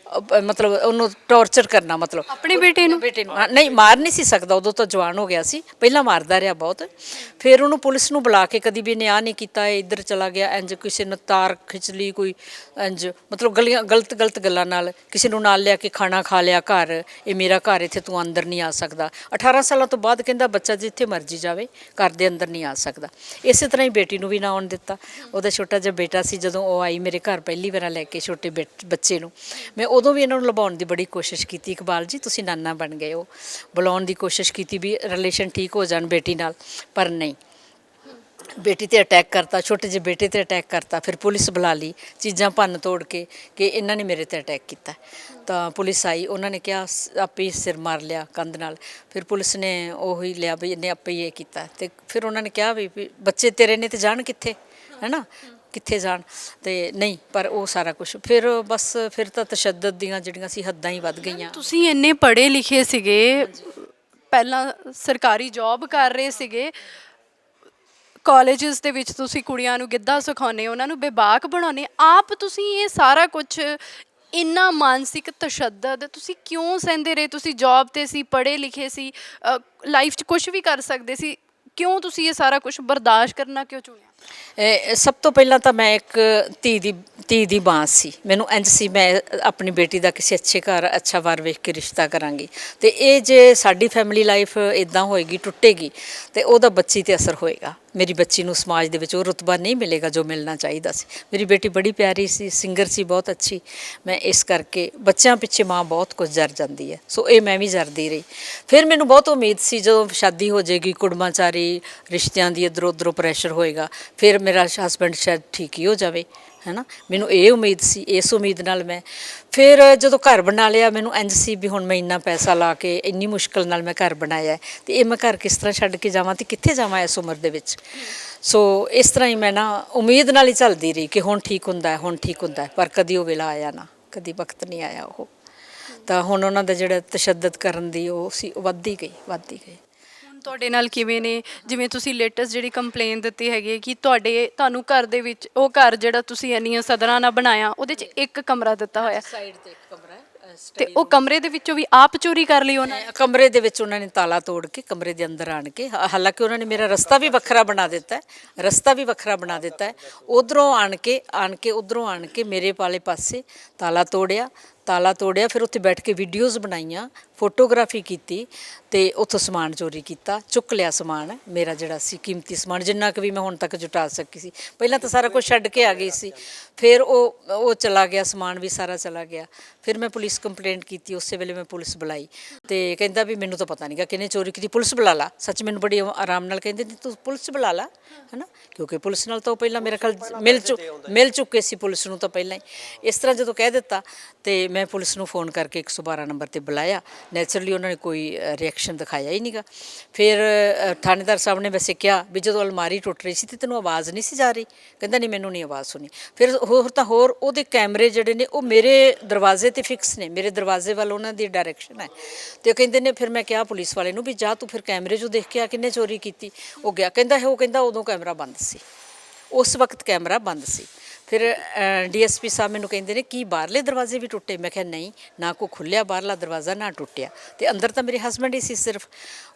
ਮਤਲਬ ਉਹਨੂੰ ਟੌਰਚਰ ਕਰਨਾ, ਮਤਲਬ ਆਪਣੇ ਬੇਟੇ ਨੂੰ ਹਾਂ, ਨਹੀਂ ਮਾਰ ਨਹੀਂ ਸੀ ਸਕਦਾ, ਉਦੋਂ ਤਾਂ ਜਵਾਨ ਹੋ ਗਿਆ ਸੀ, ਪਹਿਲਾਂ ਮਾਰਦਾ ਰਿਹਾ ਬਹੁਤ। ਫਿਰ ਉਹਨੂੰ ਪੁਲਿਸ ਨੂੰ ਬੁਲਾ ਕੇ ਕਦੀ ਵੀ ਇਹਨੇ ਆਹ ਨਹੀਂ ਕੀਤਾ, ਇਹ ਇੱਧਰ ਚਲਾ ਗਿਆ, ਇੰਜ ਕਿਸੇ ਨੇ ਤਾਰ ਖਿੱਚ ਲਈ, ਕੋਈ ਇੰਜ ਮਤਲਬ ਗਲਤ ਗੱਲਾਂ ਨਾਲ ਕਿਸੇ ਨੂੰ ਨਾਲ ਲਿਆ ਕੇ ਖਾਣਾ ਖਾ ਲਿਆ ਘਰ, ਇਹ ਮੇਰਾ ਘਰ, ਇੱਥੇ ਤੂੰ ਅੰਦਰ ਨਹੀਂ ਆ ਸਕਦਾ। 18 ਸਾਲਾਂ ਤੋਂ ਬਾਅਦ ਕਹਿੰਦਾ ਬੱਚਾ ਜਿੱਥੇ ਮਰਜ਼ੀ ਜਾਵੇ ਘਰ ਦੇ ਅੰਦਰ ਨਹੀਂ ਆ ਸਕਦਾ। ਇਸੇ ਤਰ੍ਹਾਂ ਹੀ ਬੇਟੀ ਨੂੰ ਵੀ ਨਾ ਆਉਣ ਦਿੱਤਾ। ਉਹਦਾ ਛੋਟਾ ਜਿਹਾ ਬੇਟਾ ਸੀ, ਜਦੋਂ ਉਹ ਆਈ ਮੇਰੇ ਘਰ ਪਹਿਲੀ ਵਾਰ ਲੈ ਕੇ ਛੋਟੇ ਬੱਚੇ ਨੂੰ, ਮੈਂ ਉਦੋਂ ਵੀ ਇਹਨਾਂ ਨੂੰ ਲੁਭਾਉਣ ਦੀ ਬੜੀ ਕੋਸ਼ਿਸ਼ ਕੀਤੀ, ਇਕਬਾਲ ਜੀ ਤੁਸੀਂ ਨਾਨਾ ਬਣ ਗਏ ਹੋ, ਬੁਲਾਉਣ ਦੀ ਕੋਸ਼ਿਸ਼ ਕੀਤੀ ਵੀ ਰਿਲੇਸ਼ਨ ਠੀਕ ਹੋ ਜਾਣ ਬੇਟੀ ਨਾਲ, ਪਰ ਨਹੀਂ, ਬੇਟੀ ਤੇ ਅਟੈਕ ਕਰਤਾ, ਛੋਟੇ ਜਿਹੇ ਬੇਟੇ ਤੇ ਅਟੈਕ ਕਰਤਾ। ਫਿਰ ਪੁਲਿਸ ਬੁਲਾ ਲਈ, ਚੀਜ਼ਾਂ ਭੰਨ ਤੋੜ ਕੇ ਕਿ ਇਹਨਾਂ ਨੇ ਮੇਰੇ ਤੇ ਅਟੈਕ ਕੀਤਾ। ਤਾਂ ਪੁਲਿਸ ਆਈ, ਉਹਨਾਂ ਨੇ ਕਿਹਾ ਆਪੇ ਸਿਰ ਮਾਰ ਲਿਆ ਕੰਧ ਨਾਲ। ਫਿਰ ਪੁਲਿਸ ਨੇ ਉਹੀ ਲਿਆ ਵੀ ਇਹਨੇ ਆਪੇ ਹੀ ਇਹ ਕੀਤਾ। ਤੇ ਫਿਰ ਉਹਨਾਂ ਨੇ ਕਿਹਾ ਵੀ ਬੱਚੇ ਤੇਰੇ ਨੇ ਤੇ ਜਾਣ ਕਿੱਥੇ, ਹੈ ਨਾ, ਕਿੱਥੇ ਜਾਣ, ਤੇ ਨਹੀਂ, ਪਰ ਉਹ ਸਾਰਾ ਕੁਝ ਫਿਰ ਬਸ ਫਿਰ ਤਾਂ ਤਸ਼ੱਦਦ ਦੀਆਂ ਜਿਹੜੀਆਂ ਸੀ ਹੱਦਾਂ ਹੀ ਵੱਧ ਗਈਆਂ। ਤੁਸੀਂ ਇੰਨੇ ਪੜ੍ਹੇ ਲਿਖੇ ਸੀਗੇ, ਪਹਿਲਾਂ ਸਰਕਾਰੀ ਜੌਬ ਕਰ ਰਹੇ ਸੀਗੇ, ਕਾਲਜਸ ਦੇ ਵਿੱਚ ਤੁਸੀਂ ਕੁੜੀਆਂ ਨੂੰ ਗਿੱਧਾ ਸਿਖਾਉਂਦੇ, ਉਹਨਾਂ ਨੂੰ ਬੇਬਾਕ ਬਣਾਉਂਦੇ, ਆਪ ਤੁਸੀਂ ਇਹ ਸਾਰਾ ਕੁਝ, ਇੰਨਾ ਮਾਨਸਿਕ ਤਸ਼ੱਦਦ ਤੁਸੀਂ ਕਿਉਂ ਸਹਿੰਦੇ ਰਹੇ? ਤੁਸੀਂ ਜੌਬ 'ਤੇ ਸੀ, ਪੜ੍ਹੇ ਲਿਖੇ ਸੀ, ਲਾਈਫ 'ਚ ਕੁਝ ਵੀ ਕਰ ਸਕਦੇ ਸੀ, ਕਿਉਂ ਤੁਸੀਂ ਇਹ ਸਾਰਾ ਕੁਝ ਬਰਦਾਸ਼ਤ ਕਰਨਾ ਕਿਉਂ ਚੁਣਿਆ? ਸਭ ਤੋਂ ਪਹਿਲਾਂ ਤਾਂ ਮੈਂ ਇੱਕ ਧੀ ਦੀ ਬਾਂਸ ਸੀ, ਮੈਨੂੰ ਇੰਝ ਸੀ ਮੈਂ ਆਪਣੀ ਬੇਟੀ ਦਾ ਕਿਸੇ ਅੱਛੇ ਘਰ ਅੱਛਾ ਵਾਰ ਵੇਖ ਕੇ ਰਿਸ਼ਤਾ ਕਰਾਂਗੀ। ਤੇ ਇਹ ਜੇ ਸਾਡੀ ਫੈਮਿਲੀ ਲਾਈਫ ਇੱਦਾਂ ਹੋਏਗੀ, ਟੁੱਟੇਗੀ, ਤੇ ਉਹਦਾ ਬੱਚੀ 'ਤੇ ਅਸਰ ਹੋਏਗਾ। ਮੇਰੀ ਬੱਚੀ ਨੂੰ ਸਮਾਜ ਦੇ ਵਿੱਚ ਉਹ ਰੁਤਬਾ ਨਹੀਂ ਮਿਲੇਗਾ ਜੋ ਮਿਲਣਾ ਚਾਹੀਦਾ ਸੀ। ਮੇਰੀ ਬੇਟੀ ਬੜੀ ਪਿਆਰੀ ਸੀ, ਸਿੰਗਰ ਸੀ, ਬਹੁਤ ਅੱਛੀ। ਮੈਂ ਇਸ ਕਰਕੇ ਬੱਚਿਆਂ ਪਿੱਛੇ ਮਾਂ ਬਹੁਤ ਕੁਝ ਜਰ ਜਾਂਦੀ ਹੈ, ਸੋ ਇਹ ਮੈਂ ਵੀ ਜਰਦੀ ਰਹੀ। ਫਿਰ ਮੈਨੂੰ ਬਹੁਤ ਉਮੀਦ ਸੀ ਜਦੋਂ ਸ਼ਾਦੀ ਹੋ ਜਾਏਗੀ, ਕੁੜਮਾਚਾਰੀ ਰਿਸ਼ਤਿਆਂ ਦੀ ਇੱਧਰੋਂ ਉੱਧਰੋਂ ਪ੍ਰੈਸ਼ਰ ਹੋਏਗਾ, ਫਿਰ ਮੇਰਾ ਹਸਬੈਂਡ ਸ਼ਾਇਦ ਠੀਕ ਹੀ ਹੋ ਜਾਵੇ, ਹੈ ਨਾ, ਮੈਨੂੰ ਇਹ ਉਮੀਦ ਸੀ। ਇਸ ਉਮੀਦ ਨਾਲ ਮੈਂ ਫਿਰ ਜਦੋਂ ਘਰ ਬਣਾ ਲਿਆ, ਮੈਨੂੰ ਇੰਝ ਸੀ ਵੀ ਹੁਣ ਮੈਂ ਇੰਨਾ ਪੈਸਾ ਲਾ ਕੇ ਇੰਨੀ ਮੁਸ਼ਕਿਲ ਨਾਲ ਮੈਂ ਘਰ ਬਣਾਇਆ, ਤੇ ਇਹ ਮੈਂ ਘਰ ਕਿਸ ਤਰ੍ਹਾਂ ਛੱਡ ਕੇ ਜਾਵਾਂ, ਤੇ ਕਿੱਥੇ ਜਾਵਾਂ ਇਸ ਉਮਰ ਦੇ ਵਿੱਚ। ਸੋ ਇਸ ਤਰ੍ਹਾਂ ਹੀ ਮੈਂ ਨਾ ਉਮੀਦ ਨਾਲ ਹੀ ਚੱਲਦੀ ਰਹੀ ਕਿ ਹੁਣ ਠੀਕ ਹੁੰਦਾ, ਹੁਣ ਠੀਕ ਹੁੰਦਾ, ਪਰ ਕਦੀ ਉਹ ਵੇਲਾ ਆਇਆ ਨਾ, ਕਦੀ ਵਕਤ ਨਹੀਂ ਆਇਆ ਉਹ। ਤਾਂ ਹੁਣ ਉਹਨਾਂ ਦਾ ਜਿਹੜਾ ਤਸ਼ੱਦਦ ਕਰਨ ਦੀ ਉਹ ਸੀ, ਉਹ ਵੱਧਦੀ ਗਈ। ਹੁਣ ਤੁਹਾਡੇ ਨਾਲ ਕਿਵੇਂ ਨੇ? ਜਿਵੇਂ ਤੁਸੀਂ ਲੇਟੈਸਟ ਜਿਹੜੀ ਕੰਪਲੇਨ ਦਿੱਤੀ ਹੈਗੀ ਕਿ ਤੁਹਾਨੂੰ ਘਰ ਦੇ ਵਿੱਚ, ਉਹ ਘਰ ਜਿਹੜਾ ਤੁਸੀਂ ਇੰਨੀਆਂ ਸਦਰਾਂ ਨਾਲ ਬਣਾਇਆ, ਉਹਦੇ 'ਚ ਇੱਕ ਕਮਰਾ ਦਿੱਤਾ ਹੋਇਆ, ਸਾਈਡ ਤੇ ਇੱਕ ਕਮਰਾ ਹੈ, ਤੇ ਉਹ ਕਮਰੇ ਦੇ ਵਿੱਚੋਂ ਵੀ ਆਪ ਚੋਰੀ ਕਰ ਲਈ ਉਹਨਾਂ ਨੇ? ਕਮਰੇ ਦੇ ਵਿੱਚ ਉਹਨਾਂ ਨੇ ਤਾਲਾ ਤੋੜ ਕੇ ਕਮਰੇ ਦੇ ਅੰਦਰ ਆਣ ਕੇ, ਹਾਲਾਂਕਿ ਉਹਨਾਂ ਨੇ ਮੇਰਾ ਰਸਤਾ ਵੀ ਵੱਖਰਾ ਬਣਾ ਦਿੱਤਾ ਹੈ, ਉਧਰੋਂ ਆਣ ਕੇ ਉਧਰੋਂ ਆਣ ਕੇ ਮੇਰੇ ਵਾਲੇ ਪਾਸੇ ਤਾਲਾ ਤੋੜਿਆ, ਫਿਰ ਉੱਥੇ ਬੈਠ ਕੇ ਵੀਡੀਓਜ਼ ਬਣਾਈਆਂ, ਫੋਟੋਗ੍ਰਾਫੀ ਕੀਤੀ, ਤੇ ਉੱਥੋਂ ਸਮਾਨ ਚੋਰੀ ਕੀਤਾ, ਚੁੱਕ ਲਿਆ ਸਮਾਨ ਮੇਰਾ ਜਿਹੜਾ ਸੀ ਕੀਮਤੀ ਸਮਾਨ, ਜਿੰਨਾ ਕੁ ਵੀ ਮੈਂ ਹੁਣ ਤੱਕ ਜੁਟਾ ਸਕੀ ਸੀ। ਪਹਿਲਾਂ ਤਾਂ ਸਾਰਾ ਕੁਝ ਛੱਡ ਕੇ ਆ ਗਈ ਸੀ, ਫਿਰ ਉਹ ਚਲਾ ਗਿਆ, ਸਮਾਨ ਵੀ ਸਾਰਾ ਚਲਾ ਗਿਆ। ਫਿਰ ਮੈਂ ਪੁਲਿਸ ਕੰਪਲੇਂਟ ਕੀਤੀ, ਉਸੇ ਵੇਲੇ ਮੈਂ ਪੁਲਿਸ ਬੁਲਾਈ, ਤੇ ਕਹਿੰਦਾ ਵੀ ਮੈਨੂੰ ਤਾਂ ਪਤਾ ਨਹੀਂ ਗਾ ਕਿਹਨੇ ਚੋਰੀ ਕੀਤੀ, ਪੁਲਿਸ ਬੁਲਾ ਲਾ। ਸੱਚ ਮੈਨੂੰ ਬੜੀ ਆਰਾਮ ਨਾਲ ਕਹਿੰਦੇ ਤੂੰ ਪੁਲਿਸ ਬੁਲਾ ਲਾ, ਹੈ ਨਾ, ਕਿਉਂਕਿ ਪੁਲਿਸ ਨਾਲ ਤਾਂ ਉਹ ਪਹਿਲਾਂ ਮੇਰੇ ਖਿਆਲ ਮਿਲ ਚੁੱਕੇ ਸੀ, ਪੁਲਿਸ ਨੂੰ ਤਾਂ ਪਹਿਲਾਂ ਹੀ। ਇਸ ਤਰ੍ਹਾਂ ਜਦੋਂ ਕਹਿ ਦਿੱਤਾ, ਤੇ ਮੈਂ ਪੁਲਿਸ ਨੂੰ ਫੋਨ ਕਰਕੇ 112 ਨੰਬਰ 'ਤੇ ਬੁਲਾਇਆ। ਨੈਚੁਰਲੀ ਉਹਨਾਂ ਨੇ ਕੋਈ ਰਿਐਕਸ਼ਨ ਦਿਖਾਇਆ ਹੀ ਨਹੀਂਗਾ। ਫਿਰ ਥਾਣੇਦਾਰ ਸਾਹਿਬ ਨੇ ਵੈਸੇ ਕਿਹਾ ਵੀ ਜਦੋਂ ਅਲਮਾਰੀ ਟੁੱਟ ਰਹੀ ਸੀ ਤੇ ਤੈਨੂੰ ਆਵਾਜ਼ ਨਹੀਂ ਸੀ ਜਾ ਰਹੀ? ਕਹਿੰਦਾ ਨਹੀਂ, ਮੈਨੂੰ ਨਹੀਂ ਆਵਾਜ਼ ਸੁਣੀ। ਫਿਰ ਹੋਰ ਉਹਦੇ ਕੈਮਰੇ ਜਿਹੜੇ ਨੇ ਉਹ ਮੇਰੇ ਦਰਵਾਜ਼ੇ 'ਤੇ ਫਿਕਸ ਨੇ, ਮੇਰੇ ਦਰਵਾਜ਼ੇ ਵੱਲ ਉਹਨਾਂ ਦੀ ਡਾਇਰੈਕਸ਼ਨ ਹੈ। ਤੇ ਉਹ ਕਹਿੰਦੇ ਨੇ, ਫਿਰ ਮੈਂ ਕਿਹਾ ਪੁਲਿਸ ਵਾਲੇ ਨੂੰ ਵੀ ਜਾ ਤੂੰ ਫਿਰ ਕੈਮਰੇ 'ਚੋਂ ਦੇਖ ਕੇ ਆ ਕਿੰਨੇ ਚੋਰੀ ਕੀਤੀ। ਉਹ ਗਿਆ, ਕਹਿੰਦਾ ਉਦੋਂ ਕੈਮਰਾ ਬੰਦ ਸੀ, ਉਸ ਵਕਤ ਕੈਮਰਾ ਬੰਦ ਸੀ। ਫਿਰ ਡੀਐਸਪੀ ਸਾਹਿਬ ਮੈਨੂੰ ਕਹਿੰਦੇ ਨੇ ਕੀ ਬਾਹਰਲੇ ਦਰਵਾਜ਼ੇ ਵੀ ਟੁੱਟੇ? ਮੈਂ ਕਿਹਾ ਨਹੀਂ, ਨਾ ਕੋਈ ਖੁੱਲ੍ਹਿਆ ਬਾਹਰਲਾ ਦਰਵਾਜ਼ਾ ਨਾ ਟੁੱਟਿਆ, ਤੇ ਅੰਦਰ ਤਾਂ ਮੇਰੇ ਹਸਬੈਂਡ ਹੀ ਸੀ ਸਿਰਫ।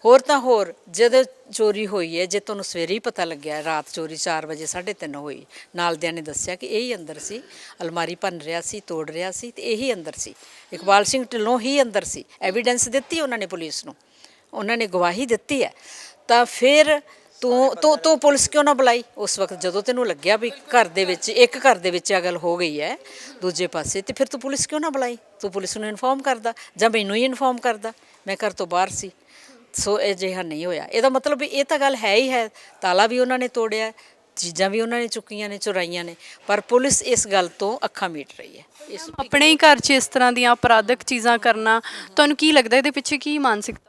ਹੋਰ ਤਾਂ ਹੋਰ ਜਦੋਂ ਚੋਰੀ ਹੋਈ ਹੈ, ਜੇ ਤੁਹਾਨੂੰ ਸਵੇਰੇ ਹੀ ਪਤਾ ਲੱਗਿਆ, ਰਾਤ ਚੋਰੀ 4 ਵਜੇ 3:30 ਹੋਈ, ਨਾਲਦਿਆਂ ਨੇ ਦੱਸਿਆ ਕਿ ਇਹੀ ਅੰਦਰ ਸੀ, ਅਲਮਾਰੀ ਭੰਨ ਰਿਹਾ ਸੀ, ਤੋੜ ਰਿਹਾ ਸੀ, ਤੇ ਇਹੀ ਅੰਦਰ ਸੀ, ਇਕਬਾਲ ਸਿੰਘ ਢਿੱਲੋਂ ਹੀ ਅੰਦਰ ਸੀ। ਐਵੀਡੈਂਸ ਦਿੱਤੀ ਉਹਨਾਂ ਨੇ ਪੁਲਿਸ ਨੂੰ, ਉਹਨਾਂ ਨੇ ਗਵਾਹੀ ਦਿੱਤੀ ਹੈ। ਤਾਂ ਫਿਰ ਤੂੰ ਪੁਲਿਸ ਕਿਉਂ ਨਾ ਬੁਲਾਈ ਉਸ ਵਕਤ, ਜਦੋਂ ਤੈਨੂੰ ਲੱਗਿਆ ਵੀ ਇੱਕ ਘਰ ਦੇ ਵਿੱਚ ਇਹ ਗੱਲ ਹੋ ਗਈ ਹੈ ਦੂਜੇ ਪਾਸੇ, ਤੇ ਫਿਰ ਤੂੰ ਪੁਲਿਸ ਕਿਉਂ ਨਾ ਬੁਲਾਈ? ਤੂੰ ਪੁਲਿਸ ਨੂੰ ਇਨਫੋਰਮ ਕਰਦਾ, ਜਾਂ ਮੈਨੂੰ ਹੀ ਇਨਫੋਰਮ ਕਰਦਾ, ਮੈਂ ਘਰ ਤੋਂ ਬਾਹਰ ਸੀ। ਸੋ ਇਹ ਜਿਹਾ ਨਹੀਂ ਹੋਇਆ। ਇਹਦਾ ਮਤਲਬ ਵੀ ਇਹ ਤਾਂ ਗੱਲ ਹੈ ਹੀ ਹੈ, ਤਾਲਾ ਵੀ ਉਹਨਾਂ ਨੇ ਤੋੜਿਆ, ਚੀਜ਼ਾਂ ਵੀ ਉਹਨਾਂ ਨੇ ਚੁੱਕੀਆਂ ਨੇ, ਚੁਰਾਈਆਂ ਨੇ, ਪਰ ਪੁਲਿਸ ਇਸ ਗੱਲ ਤੋਂ ਅੱਖਾਂ ਮੀਟ ਰਹੀ ਹੈ। ਆਪਣੇ ਹੀ ਘਰ 'ਚ ਇਸ ਤਰ੍ਹਾਂ ਦੀਆਂ ਅਪਰਾਧਕ ਚੀਜ਼ਾਂ ਕਰਨਾ, ਤੁਹਾਨੂੰ ਕੀ ਲੱਗਦਾ ਇਹਦੇ ਪਿੱਛੇ ਕੀ ਮਾਨਸਿਕਤਾ?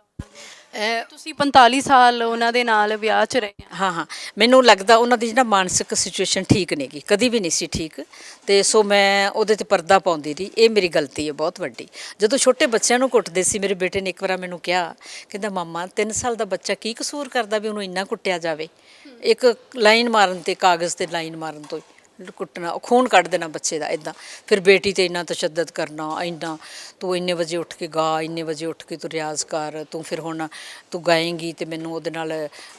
ਤੁਸੀਂ 45 ਸਾਲ ਉਹਨਾਂ ਦੇ ਨਾਲ ਵਿਆਹ 'ਚ ਰਹੇ? ਹਾਂ, ਮੈਨੂੰ ਲੱਗਦਾ ਉਹਨਾਂ ਦੀ ਜਿਹੜਾ ਮਾਨਸਿਕ ਸਿਚੁਏਸ਼ਨ ਠੀਕ ਨਹੀਂ ਗੀ, ਕਦੀ ਵੀ ਨਹੀਂ ਸੀ ਠੀਕ। ਤੇ ਸੋ ਮੈਂ ਉਹਦੇ 'ਤੇ ਪਰਦਾ ਪਾਉਂਦੀ ਰਹੀ, ਇਹ ਮੇਰੀ ਗਲਤੀ ਹੈ ਬਹੁਤ ਵੱਡੀ। ਜਦੋਂ ਛੋਟੇ ਬੱਚਿਆਂ ਨੂੰ ਕੁੱਟਦੇ ਸੀ, ਮੇਰੇ ਬੇਟੇ ਨੇ ਇੱਕ ਵਾਰ ਮੈਨੂੰ ਕਿਹਾ, ਕਹਿੰਦਾ ਮਾਮਾ 3 ਸਾਲ ਦਾ ਬੱਚਾ ਕੀ ਕਸੂਰ ਕਰਦਾ ਵੀ ਉਹਨੂੰ ਇੰਨਾ ਕੁੱਟਿਆ ਜਾਵੇ, ਇੱਕ ਲਾਈਨ ਮਾਰਨ 'ਤੇ, ਕਾਗਜ਼ 'ਤੇ ਲਾਈਨ ਮਾਰਨ ਤੋਂ ਕੁੱਟਣਾ, ਖੂਨ ਕੱਢ ਦੇਣਾ ਬੱਚੇ ਦਾ ਇੱਦਾਂ। ਫਿਰ ਬੇਟੀ 'ਤੇ ਇੰਨਾ ਤਸ਼ੱਦਦ ਕਰਨਾ, ਇੰਨਾ ਤੂੰ ਇੰਨੇ ਵਜੇ ਉੱਠ ਕੇ ਗਾ, ਇੰਨੇ ਵਜੇ ਉੱਠ ਕੇ ਤੂੰ ਰਿਆਜ਼ ਕਰ, ਤੂੰ ਫਿਰ ਹੁਣ ਤੂੰ ਗਾਏਂਗੀ ਅਤੇ ਮੈਨੂੰ ਉਹਦੇ ਨਾਲ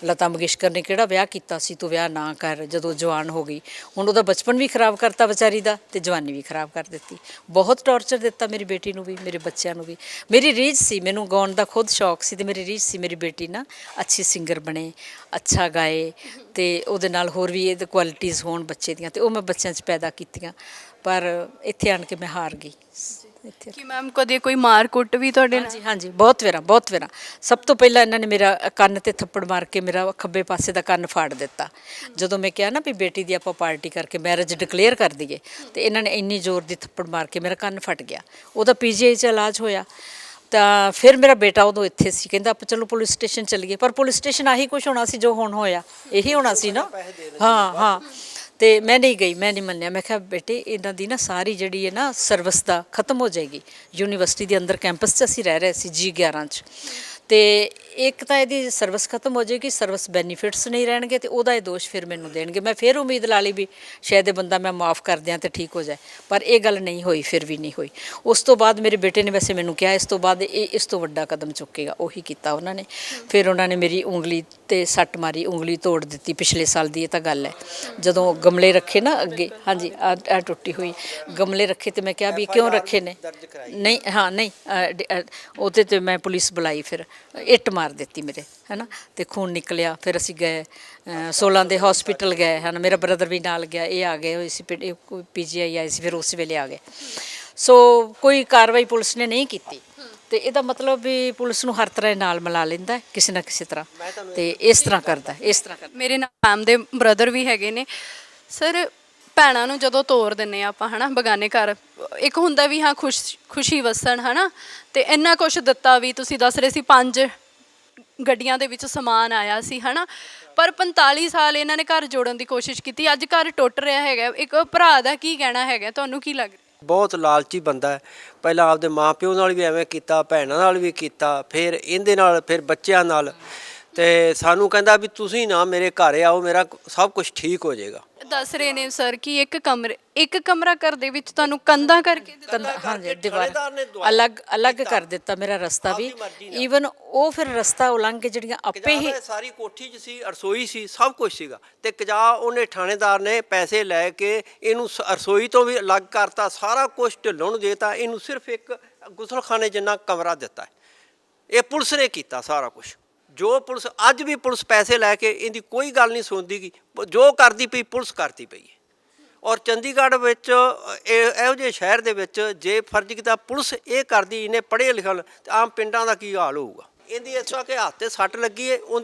ਲਤਾ ਮੰਗੇਸ਼ਕਰ ਨੇ ਕਿਹੜਾ ਵਿਆਹ ਕੀਤਾ ਸੀ, ਤੂੰ ਵਿਆਹ ਨਾ ਕਰ ਜਦੋਂ ਜਵਾਨ ਹੋ ਗਈ। ਹੁਣ ਉਹਦਾ ਬਚਪਨ ਵੀ ਖਰਾਬ ਕਰਤਾ ਵਿਚਾਰੀ ਦਾ ਅਤੇ ਜਵਾਨੀ ਵੀ ਖਰਾਬ ਕਰ ਦਿੱਤੀ। ਬਹੁਤ ਟੌਰਚਰ ਦਿੱਤਾ ਮੇਰੀ ਬੇਟੀ ਨੂੰ ਵੀ, ਮੇਰੇ ਬੱਚਿਆਂ ਨੂੰ ਵੀ। ਮੇਰੀ ਰੀਝ ਸੀ, ਮੈਨੂੰ ਗਾਉਣ ਦਾ ਖੁਦ ਸ਼ੌਕ ਸੀ ਅਤੇ ਮੇਰੀ ਰੀਝ ਸੀ ਮੇਰੀ ਬੇਟੀ ਨਾ ਅੱਛੀ ਸਿੰਗਰ ਬਣੇ, ਅੱਛਾ ਗਾਏ ਅਤੇ ਉਹਦੇ ਨਾਲ ਹੋਰ ਵੀ ਇਹਦੇ ਕੁਆਲਿਟੀਜ਼ ਹੋਣ ਬੱਚੇ ਦੀਆਂ, ਅਤੇ ਉਹ ਮੈਂ ਬੱਚਿਆਂ 'ਚ ਪੈਦਾ ਕੀਤੀਆਂ। ਪਰ ਇੱਥੇ ਆਣ ਕੇ ਮੈਂ ਹਾਰ ਗਈ ਇੱਥੇ। ਕਿ ਮੈਮ ਕਦੇ ਕੋਈ ਮਾਰ ਕੁੱਟ ਵੀ ਤੁਹਾਡੇ ਨਾਲ? ਹਾਂਜੀ ਹਾਂਜੀ, ਬਹੁਤ ਵਾਰਾਂ ਬਹੁਤ ਵਾਰਾਂ। ਸਭ ਤੋਂ ਪਹਿਲਾਂ ਇਹਨਾਂ ਨੇ ਮੇਰਾ ਕੰਨ 'ਤੇ ਥੱਪੜ ਮਾਰ ਕੇ ਮੇਰਾ ਖੱਬੇ ਪਾਸੇ ਦਾ ਕੰਨ ਫਾੜ ਦਿੱਤਾ। ਜਦੋਂ ਮੈਂ ਕਿਹਾ ਨਾ ਵੀ ਬੇਟੀ ਦੀ ਆਪਾਂ ਪਾਰਟੀ ਕਰਕੇ ਮੈਰਿਜ ਡਿਕਲੇਅਰ ਕਰ ਦਈਏ, ਅਤੇ ਇਹਨਾਂ ਨੇ ਇੰਨੀ ਜ਼ੋਰ ਦੀ ਥੱਪੜ ਮਾਰ ਕੇ ਮੇਰਾ ਕੰਨ ਫਟ ਗਿਆ। ਉਹਦਾ PGI 'ਚ ਇਲਾਜ ਹੋਇਆ। ਤਾਂ ਫਿਰ ਮੇਰਾ ਬੇਟਾ ਉਦੋਂ ਇੱਥੇ ਸੀ, ਕਹਿੰਦਾ ਆਪਾਂ ਚਲੋ ਪੁਲਿਸ ਸਟੇਸ਼ਨ ਚੱਲੀਏ। ਪਰ ਪੁਲਿਸ ਸਟੇਸ਼ਨ ਆਹੀ ਕੁਛ ਹੋਣਾ ਸੀ ਜੋ ਹੁਣ ਹੋਇਆ, ਇਹੀ ਹੋਣਾ ਸੀ ਨਾ। ਹਾਂ ਹਾਂ, ਅਤੇ ਮੈਂ ਨਹੀਂ ਗਈ, ਮੈਂ ਨਹੀਂ ਮੰਨਿਆ। ਮੈਂ ਕਿਹਾ ਬੇਟੇ ਇਹਨਾਂ ਦੀ ਨਾ ਸਾਰੀ ਜਿਹੜੀ ਹੈ ਨਾ ਸਰਵਿਸ ਦਾ ਖਤਮ ਹੋ ਜਾਏਗੀ। ਯੂਨੀਵਰਸਿਟੀ ਦੇ ਅੰਦਰ ਕੈਂਪਸ 'ਚ ਅਸੀਂ ਰਹਿ ਰਹੇ ਸੀ G11 'ਚ, ਅਤੇ ਇੱਕ ਤਾਂ ਇਹਦੀ ਸਰਵਿਸ ਖਤਮ ਹੋ ਜਾਏਗੀ, ਸਰਵਿਸ ਬੈਨੀਫਿਟਸ ਨਹੀਂ ਰਹਿਣਗੇ, ਅਤੇ ਉਹਦਾ ਇਹ ਦੋਸ਼ ਫਿਰ ਮੈਨੂੰ ਦੇਣਗੇ। ਮੈਂ ਫਿਰ ਉਮੀਦ ਲਾ ਲਈ ਵੀ ਸ਼ਾਇਦ ਇਹ ਬੰਦਾ ਮੈਂ ਮਾफ़ ਕਰ ਦਿਆਂ ਅਤੇ ਠੀਕ ਹੋ ਜਾਏ, ਪਰ ਇਹ ਗੱਲ ਨਹੀਂ ਹੋਈ, ਫਿਰ ਵੀ ਨਹੀਂ ਹੋਈ। ਉਸ ਤੋਂ ਬਾਅਦ ਮੇਰੇ ਬੇਟੇ ਨੇ ਵੈਸੇ ਮੈਨੂੰ ਕਿਹਾ ਇਸ ਤੋਂ ਬਾਅਦ ਇਹ ਇਸ ਤੋਂ ਵੱਡਾ ਕਦਮ ਚੁੱਕੇਗਾ, ਉਹੀ ਕੀਤਾ ਉਹਨਾਂ ਨੇ। ਫਿਰ ਉਹਨਾਂ ਨੇ ਮੇਰੀ ਉਂਗਲੀ 'ਤੇ ਸੱਟ ਮਾਰੀ, ਉਂਗਲੀ ਤੋੜ ਦਿੱਤੀ। ਪਿਛਲੇ ਸਾਲ ਦੀ ਇਹ ਤਾਂ ਗੱਲ ਹੈ, ਜਦੋਂ ਗਮਲੇ ਰੱਖੇ ਨਾ ਅੱਗੇ, ਹਾਂਜੀ ਆ ਟੁੱਟੀ ਹੋਈ ਗਮਲੇ ਰੱਖੇ, ਅਤੇ ਮੈਂ ਕਿਹਾ ਵੀ ਕਿਉਂ ਰੱਖੇ ਨੇ? ਨਹੀਂ ਹਾਂ ਨਹੀਂ, ਉਹਦੇ 'ਤੇ ਮੈਂ ਪੁਲਿਸ ਬੁਲਾਈ, ਫਿਰ ਇੱਟ ਮਾਰ ਦਿੱਤੀ ਮੇਰੇ, ਹੈ ਨਾ, ਅਤੇ ਖੂਨ ਨਿਕਲਿਆ। ਫਿਰ ਅਸੀਂ ਗਏ 16 ਦੇ ਹੌਸਪੀਟਲ ਗਏ ਹਨ, ਮੇਰਾ ਬ੍ਰਦਰ ਵੀ ਨਾਲ ਗਿਆ, ਇਹ ਆ ਗਏ ਹੋਏ ਸੀ, PGI ਆਏ ਸੀ, ਫਿਰ ਉਸ ਵੇਲੇ ਆ ਗਏ। ਸੋ ਕੋਈ ਕਾਰਵਾਈ ਪੁਲਿਸ ਨੇ ਨਹੀਂ ਕੀਤੀ, ਅਤੇ ਇਹਦਾ ਮਤਲਬ ਵੀ ਪੁਲਿਸ ਨੂੰ ਹਰ ਤਰ੍ਹਾਂ ਨਾਲ ਮਿਲਾ ਲੈਂਦਾ ਕਿਸੇ ਨਾ ਕਿਸੇ ਤਰ੍ਹਾਂ, ਅਤੇ ਇਸ ਤਰ੍ਹਾਂ ਕਰਦਾ, ਇਸ ਤਰ੍ਹਾਂ ਕਰਦਾ। ਮੇਰੇ ਨਾਲ ਮੈਮ ਦੇ ਬ੍ਰਦਰ ਵੀ ਹੈਗੇ ਨੇ। ਸਰ, ਭੈਣਾਂ ਨੂੰ ਜਦੋਂ ਤੋਰ ਦਿੰਦੇ ਆਪਾਂ, ਹੈ ਨਾ, ਬਗਾਨੇ ਘਰ, ਇੱਕ ਹੁੰਦਾ ਵੀ ਹਾਂ ਖੁਸ਼ੀ ਵਸਣ, ਹੈ ਨਾ, ਅਤੇ ਇੰਨਾ ਕੁਛ ਦਿੱਤਾ ਵੀ, ਤੁਸੀਂ ਦੱਸ ਰਹੇ ਸੀ 5 ਗੱਡੀਆਂ ਦੇ ਵਿੱਚ ਸਮਾਨ ਆਇਆ ਸੀ, ਹੈ ਨਾ, ਪਰ 45 ਸਾਲ ਇਹਨਾਂ ਨੇ ਘਰ ਜੋੜਨ ਦੀ ਕੋਸ਼ਿਸ਼ ਕੀਤੀ। ਅੱਜ ਘਰ ਟੁੱਟ ਰਿਹਾ ਹੈਗਾ। ਇੱਕ ਭਰਾ ਦਾ ਕੀ ਕਹਿਣਾ ਹੈਗਾ, ਤੁਹਾਨੂੰ ਕੀ ਲੱਗ ਰਿਹਾ? ਬਹੁਤ ਲਾਲਚੀ ਬੰਦਾ ਹੈ। ਪਹਿਲਾਂ ਆਪਦੇ ਮਾਂ ਪਿਓ ਨਾਲ ਵੀ ਐਵੇਂ ਕੀਤਾ, ਭੈਣਾਂ ਨਾਲ ਵੀ ਕੀਤਾ, ਫਿਰ ਇਹਦੇ ਨਾਲ, ਫਿਰ ਬੱਚਿਆਂ ਨਾਲ, ਅਤੇ ਸਾਨੂੰ ਕਹਿੰਦਾ ਵੀ ਤੁਸੀਂ ਨਾ ਮੇਰੇ ਘਰ ਆਓ, ਮੇਰਾ ਸਭ ਕੁਝ ਠੀਕ ਹੋ ਜਾਏਗਾ। ਦੱਸ ਰਹੇ ਨੇ ਸਰ ਕਿ ਇੱਕ ਕਮਰਾ ਘਰ ਦੇ ਵਿੱਚ ਤੁਹਾਨੂੰ ਕੰਧਾਂ ਕਰਕੇ ਹਾਂਜੀ, ਦੀਵਾਰ ਅਲੱਗ ਕਰ ਦਿੱਤਾ ਮੇਰਾ ਰਸਤਾ ਵੀ। ਈਵਨ ਉਹ ਫਿਰ ਰਸਤਾ ਉਲੰਘ ਕੇ ਜਿਹੜੀਆਂ ਆਪੇ ਹੀ ਸਾਰੀ ਕੋਠੀ 'ਚ ਸੀ, ਰਸੋਈ ਸੀ, ਸਭ ਕੁਝ ਸੀਗਾ, ਅਤੇ ਕਜਾ ਉਹਨੇ ਥਾਣੇਦਾਰ ਨੇ ਪੈਸੇ ਲੈ ਕੇ ਇਹਨੂੰ ਰਸੋਈ ਤੋਂ ਵੀ ਅਲੱਗ ਕਰਤਾ, ਸਾਰਾ ਕੁਝ ਢਿੱਲੋਂ ਨੂੰ ਦੇਤਾ, ਇਹਨੂੰ ਸਿਰਫ ਇੱਕ ਗੁਸਲਖਾਨੇ ਜਿੰਨਾ ਕਮਰਾ ਦਿੱਤਾ। ਇਹ ਪੁਲਿਸ ਨੇ ਕੀਤਾ ਸਾਰਾ ਕੁਝ। ਜੋ ਪੁਲਿਸ ਅੱਜ ਵੀ ਪੁਲਿਸ ਪੈਸੇ ਲੈ ਕੇ ਇਹਦੀ ਕੋਈ ਗੱਲ ਨਹੀਂ ਸੁਣਦੀ ਗੀ, ਜੋ ਕਰਦੀ ਪਈ ਪੁਲਿਸ ਕਰਦੀ ਪਈ ਹੈ। ਔਰ ਚੰਡੀਗੜ੍ਹ ਵਿੱਚ ਇਹੋ ਜਿਹੇ ਸ਼ਹਿਰ ਦੇ ਵਿੱਚ ਜੇ ਫਰਜ਼ ਕੀਤਾ ਪੁਲਿਸ ਇਹ ਕਰਦੀ, ਇਹਨੇ ਪੜ੍ਹੇ ਲਿਖੇ ਤਾਂ ਆਮ ਪਿੰਡਾਂ ਦਾ ਕੀ ਹਾਲ ਹੋਊਗਾ। ਇਹਦੀ ਇਸ ਵਾਰ ਕਿ ਹੱਥ 'ਤੇ ਸੱਟ ਲੱਗੀ ਹੈ,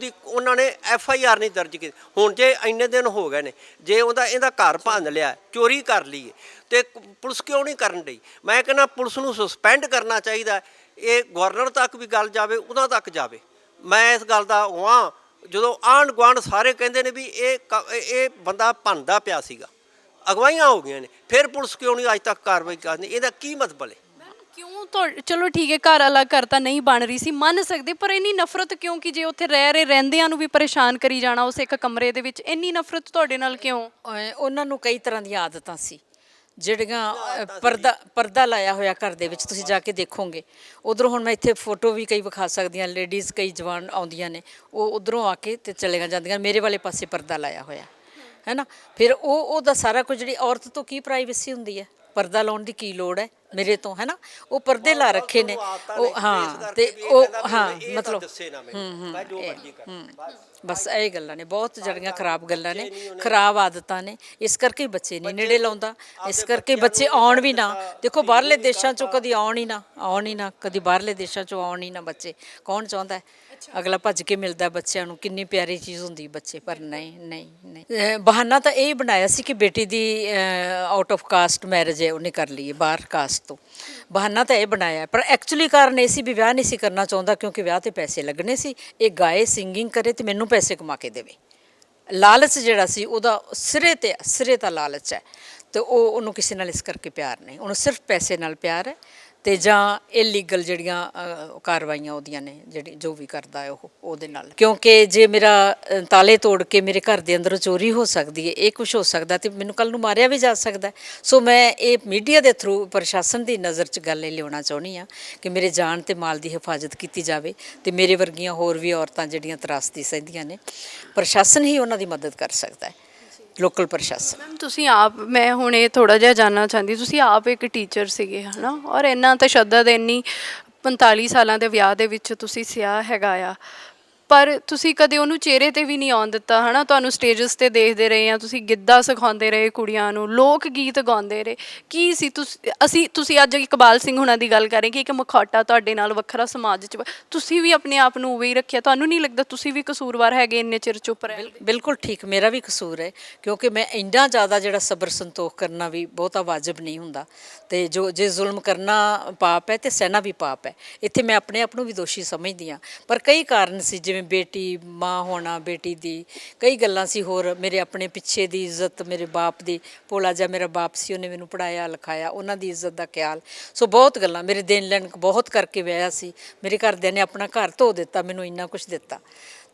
ਉਹਨਾਂ ਨੇ FIR ਨਹੀਂ ਦਰਜ ਕੀਤੀ। ਹੁਣ ਜੇ ਇੰਨੇ ਦਿਨ ਹੋ ਗਏ ਨੇ, ਜੇ ਇਹਦਾ ਘਰ ਭੰਨ ਲਿਆ, ਚੋਰੀ ਕਰ ਲਈ, ਅਤੇ ਪੁਲਿਸ ਕਿਉਂ ਨਹੀਂ ਕਰਨ ਡਈ? ਮੈਂ ਕਹਿੰਦਾ ਪੁਲਿਸ ਨੂੰ ਸਸਪੈਂਡ ਕਰਨਾ ਚਾਹੀਦਾ। ਇਹ ਗਵਰਨਰ ਤੱਕ ਵੀ ਗੱਲ ਜਾਵੇ, ਉਹਨਾਂ ਤੱਕ ਜਾਵੇ। ਮੈਂ ਇਸ ਗੱਲ ਦਾ ਹਾਂ, ਜਦੋਂ ਆਂਢ ਗੁਆਂਢ ਸਾਰੇ ਕਹਿੰਦੇ ਨੇ ਵੀ ਇਹ ਬੰਦਾ ਭੰਨਦਾ ਪਿਆ ਸੀਗਾ, ਅਗਵਾਈਆਂ ਹੋ ਗਈਆਂ ਨੇ, ਫਿਰ ਪੁਲਿਸ ਕਿਉਂ ਨਹੀਂ ਅੱਜ ਤੱਕ ਕਾਰਵਾਈ ਕਰਦੀ? ਇਹਦਾ ਕੀ ਮਤਲਬ ਹੈ? ਕਿਉਂ? ਚਲੋ ਠੀਕ ਹੈ, ਘਰ ਅਲੱਗ ਕਰਤਾ, ਨਹੀਂ ਬਣ ਰਹੀ ਸੀ, ਮੰਨ ਸਕਦੇ, ਪਰ ਇੰਨੀ ਨਫ਼ਰਤ ਕਿਉਂ? ਕਿ ਜੇ ਉੱਥੇ ਰਹਿੰਦਿਆਂ ਨੂੰ ਵੀ ਪਰੇਸ਼ਾਨ ਕਰੀ ਜਾਣਾ ਉਸ ਇੱਕ ਕਮਰੇ ਦੇ ਵਿੱਚ, ਇੰਨੀ ਨਫ਼ਰਤ ਤੁਹਾਡੇ ਨਾਲ ਕਿਉਂ? ਉਹਨਾਂ ਨੂੰ ਕਈ ਤਰ੍ਹਾਂ ਦੀਆਂ ਆਦਤਾਂ ਸੀ, ਜਿਹੜੀਆਂ ਪਰਦਾ ਲਾਇਆ ਹੋਇਆ ਘਰ ਦੇ ਵਿੱਚ ਤੁਸੀਂ ਜਾ ਕੇ ਦੇਖੋਗੇ। ਉੱਧਰੋਂ ਹੁਣ ਮੈਂ ਇੱਥੇ ਫੋਟੋ ਵੀ ਕਈ ਵਿਖਾ ਸਕਦੀ ਹਾਂ, ਲੇਡੀਜ਼ ਕਈ ਜਵਾਨ ਆਉਂਦੀਆਂ ਨੇ, ਉਹ ਉੱਧਰੋਂ ਆ ਕੇ ਅਤੇ ਚਲੇ ਜਾਂਦੀਆਂ, ਮੇਰੇ ਵਾਲੇ ਪਾਸੇ ਪਰਦਾ ਲਾਇਆ ਹੋਇਆ, ਹੈ ਨਾ। ਫਿਰ ਉਹਦਾ ਸਾਰਾ ਕੁਝ, ਜਿਹੜੀ ਔਰਤ ਤੋਂ ਕੀ ਪ੍ਰਾਈਵੇਸੀ ਹੁੰਦੀ ਹੈ, ਪਰਦਾ ਲਾਉਣ ਦੀ ਕੀ ਲੋੜ ਹੈ ਮੇਰੇ ਤੋਂ, ਹੈ ਨਾ। ਉਹ ਪਰਦੇ ਲਾ ਰੱਖੇ ਨੇ, ਉਹ ਹਾਂ, ਅਤੇ ਉਹ ਹਾਂ ਮਤਲਬ ਬਸ ਇਹ ਗੱਲਾਂ ਨੇ, ਬਹੁਤ ਜਿਹੜੀਆਂ ਖਰਾਬ ਗੱਲਾਂ ਨੇ, ਖਰਾਬ ਆਦਤਾਂ ਨੇ। ਇਸ ਕਰਕੇ ਬੱਚੇ ਨਹੀਂ ਨੇੜੇ ਲਾਉਂਦਾ, ਇਸ ਕਰਕੇ ਬੱਚੇ ਆਉਣ ਵੀ ਨਾ। ਦੇਖੋ ਬਾਹਰਲੇ ਦੇਸ਼ਾਂ 'ਚੋਂ ਕਦੀ ਆਉਣ ਹੀ ਨਾ, ਕਦੀ ਬਾਹਰਲੇ ਦੇਸ਼ਾਂ 'ਚੋਂ ਆਉਣ ਹੀ ਨਾ ਬੱਚੇ। ਕੌਣ ਚਾਹੁੰਦਾ? ਅਗਲਾ ਭੱਜ ਕੇ ਮਿਲਦਾ ਬੱਚਿਆਂ ਨੂੰ, ਕਿੰਨੀ ਪਿਆਰੀ ਚੀਜ਼ ਹੁੰਦੀ ਬੱਚੇ, ਪਰ ਨਹੀਂ। ਬਹਾਨਾ ਤਾਂ ਇਹ ਬਣਾਇਆ ਸੀ ਕਿ ਬੇਟੀ ਦੀ ਆਊਟ ਆਫ ਕਾਸਟ ਮੈਰਿਜ ਹੈ, ਉਹਨੇ ਕਰ ਲਈ ਹੈ ਬਾਹਰ ਕਾਸਟ ਤੋਂ। ਬਹਾਨਾ ਤਾਂ ਇਹ ਬਣਾਇਆ, ਪਰ ਐਕਚੁਅਲੀ ਕਾਰਨ ਇਹ ਸੀ ਵੀ ਵਿਆਹ ਨਹੀਂ ਸੀ ਕਰਨਾ ਚਾਹੁੰਦਾ, ਕਿਉਂਕਿ ਵਿਆਹ 'ਤੇ ਪੈਸੇ ਲੱਗਣੇ ਸੀ। ਇਹ ਗਾਏ, ਸਿੰਗਿੰਗ ਕਰੇ ਅਤੇ ਮੈਨੂੰ ਪੈਸੇ ਕਮਾ ਕੇ ਦੇਵੇ। ਲਾਲਚ ਜਿਹੜਾ ਸੀ ਉਹਦਾ ਸਿਰੇ ਦਾ ਲਾਲਚ ਹੈ, ਅਤੇ ਉਹਨੂੰ ਕਿਸੇ ਨਾਲ ਇਸ ਕਰਕੇ ਪਿਆਰ ਨਹੀਂ, ਉਹਨੂੰ ਸਿਰਫ ਪੈਸੇ ਨਾਲ ਪਿਆਰ ਹੈ। ਤੇ ਜਾਂ ਇਲੀਗਲ ਜਿਹੜੀਆਂ ਕਾਰਵਾਈਆਂ ਉਹਦੀਆਂ ਨੇ ਜਿਹੜੀ ਜੋ ਵੀ ਕਰਦਾ ਹੈ ਉਹ ਉਹਦੇ ਨਾਲ, ਕਿਉਂਕਿ ਜੇ ਮੇਰਾ ਤਾਲੇ ਤੋੜ ਕੇ ਮੇਰੇ ਘਰ ਦੇ ਅੰਦਰੋਂ ਚੋਰੀ ਹੋ ਸਕਦੀ ਹੈ, ਇਹ ਕੁਝ ਹੋ ਸਕਦਾ ਤੇ ਮੈਨੂੰ ਕੱਲ ਨੂੰ ਮਾਰਿਆ ਵੀ ਜਾ ਸਕਦਾ। ਸੋ ਮੈਂ ਇਹ ਮੀਡੀਆ ਦੇ ਥਰੂ ਪ੍ਰਸ਼ਾਸਨ ਦੀ ਨਜ਼ਰ 'ਚ ਗੱਲ ਇਹ ਲਿਆਉਣਾ ਚਾਹੁੰਦੀ ਹਾਂ ਕਿ ਮੇਰੇ ਜਾਨ ਤੇ ਮਾਲ ਦੀ ਹਿਫਾਜ਼ਤ ਕੀਤੀ ਜਾਵੇ ਤੇ ਮੇਰੇ ਵਰਗੀਆਂ ਹੋਰ ਵੀ ਔਰਤਾਂ ਜਿਹੜੀਆਂ ਤਰਾਸਦੀ ਸਹਿੰਦੀਆਂ ਨੇ, ਪ੍ਰਸ਼ਾਸਨ ਹੀ ਉਹਨਾਂ ਦੀ ਮਦਦ ਕਰ ਸਕਦਾ ਹੈ, ਲੋਕਲ ਪ੍ਰਸ਼ਾਸਨ। ਮੈਮ ਤੁਸੀਂ ਆਪ, ਮੈਂ ਹੁਣ ਇਹ ਥੋੜਾ ਜਿਹਾ ਜਾਨਣਾ ਚਾਹੁੰਦੀ, ਤੁਸੀਂ ਆਪ ਇੱਕ ਟੀਚਰ ਸੀਗੇ ਹਨਾ, ਔਰ ਇੰਨਾ ਤਸ਼ੱਦਦ, ਇੰਨੀ 45 ਸਾਲਾਂ ਦੇ ਵਿਆਹ ਦੇ ਵਿੱਚ ਤੁਸੀਂ ਸਿਆ ਹੈਗਾ ਆ, ਪਰ ਤੁਸੀਂ ਕਦੇ ਉਹਨੂੰ ਚਿਹਰੇ ਤੇ ਵੀ ਨਹੀਂ ਆਉਣ ਦਿੱਤਾ ਹਨਾ। ਤੁਹਾਨੂੰ ਸਟੇਜਸ ਤੇ ਦੇਖਦੇ ਰਹੇ ਆ, ਤੁਸੀਂ ਗਿੱਧਾ ਸਿਖਾਉਂਦੇ ਰਹੇ ਕੁੜੀਆਂ ਨੂੰ, ਲੋਕ ਗੀਤ ਗਾਉਂਦੇ ਰਹੇ। ਕੀ ਸੀ ਤੁਸੀਂ ਅੱਜ ਇਕਬਾਲ ਸਿੰਘ ਹੁਣਾਂ ਦੀ ਗੱਲ ਕਰ ਰਹੇ ਕਿ ਇੱਕ ਮਖੌਟਾ ਤੁਹਾਡੇ ਨਾਲ ਵੱਖਰਾ ਸਮਾਜ 'ਚ, ਤੁਸੀਂ ਵੀ ਆਪਣੇ ਆਪ ਨੂੰ ਉਵੇਂ ਹੀ ਰੱਖਿਆ। ਤੁਹਾਨੂੰ ਨਹੀਂ ਲੱਗਦਾ ਤੁਸੀਂ ਵੀ ਕਸੂਰਵਾਰ ਹੈਗੇ ਇੰਨੇ ਚਿਰ ਚੁੱਪ ਰਹੇ? ਬਿਲਕੁਲ ਠੀਕ, ਮੇਰਾ ਵੀ ਕਸੂਰ ਹੈ, ਕਿਉਂਕਿ ਮੈਂ ਇੰਨਾ ਜ਼ਿਆਦਾ ਜਿਹੜਾ ਸਬਰ ਸੰਤੋਖ ਕਰਨਾ ਵੀ ਬਹੁਤਾ ਵਾਜਬ ਨਹੀਂ ਹੁੰਦਾ, ਤੇ ਜੇ ਜ਼ੁਲਮ ਕਰਨਾ ਪਾਪ ਹੈ ਤੇ ਸਹਿਣਾ ਵੀ ਪਾਪ ਹੈ। ਇੱਥੇ ਮੈਂ ਆਪਣੇ ਆਪ ਨੂੰ ਵੀ ਦੋਸ਼ੀ ਸਮਝਦੀ ਹਾਂ, ਪਰ ਕਈ ਕਾਰਨ ਸੀ, ਜਿਵੇਂ ਬੇਟੀ ਮਾਂ ਹੋਣਾ, ਬੇਟੀ ਦੀ ਕਈ ਗੱਲਾਂ ਸੀ, ਹੋਰ ਮੇਰੇ ਆਪਣੇ ਪਿੱਛੇ ਦੀ ਇੱਜ਼ਤ, ਮੇਰੇ ਬਾਪ ਦੀ, ਭੋਲਾ ਜਿਹਾ ਮੇਰਾ ਬਾਪ ਸੀ, ਉਹਨੇ ਮੈਨੂੰ ਪੜ੍ਹਾਇਆ ਲਿਖਾਇਆ, ਉਹਨਾਂ ਦੀ ਇੱਜ਼ਤ ਦਾ ਖਿਆਲ, ਸੋ ਬਹੁਤ ਗੱਲਾਂ, ਮੇਰੇ ਦੇਣ ਲੈਣ ਬਹੁਤ ਕਰਕੇ ਵਿਆਹਿਆ ਸੀ, ਮੇਰੇ ਘਰਦਿਆਂ ਨੇ ਆਪਣਾ ਘਰ ਧੋ ਦਿੱਤਾ, ਮੈਨੂੰ ਇੰਨਾ ਕੁਝ ਦਿੱਤਾ,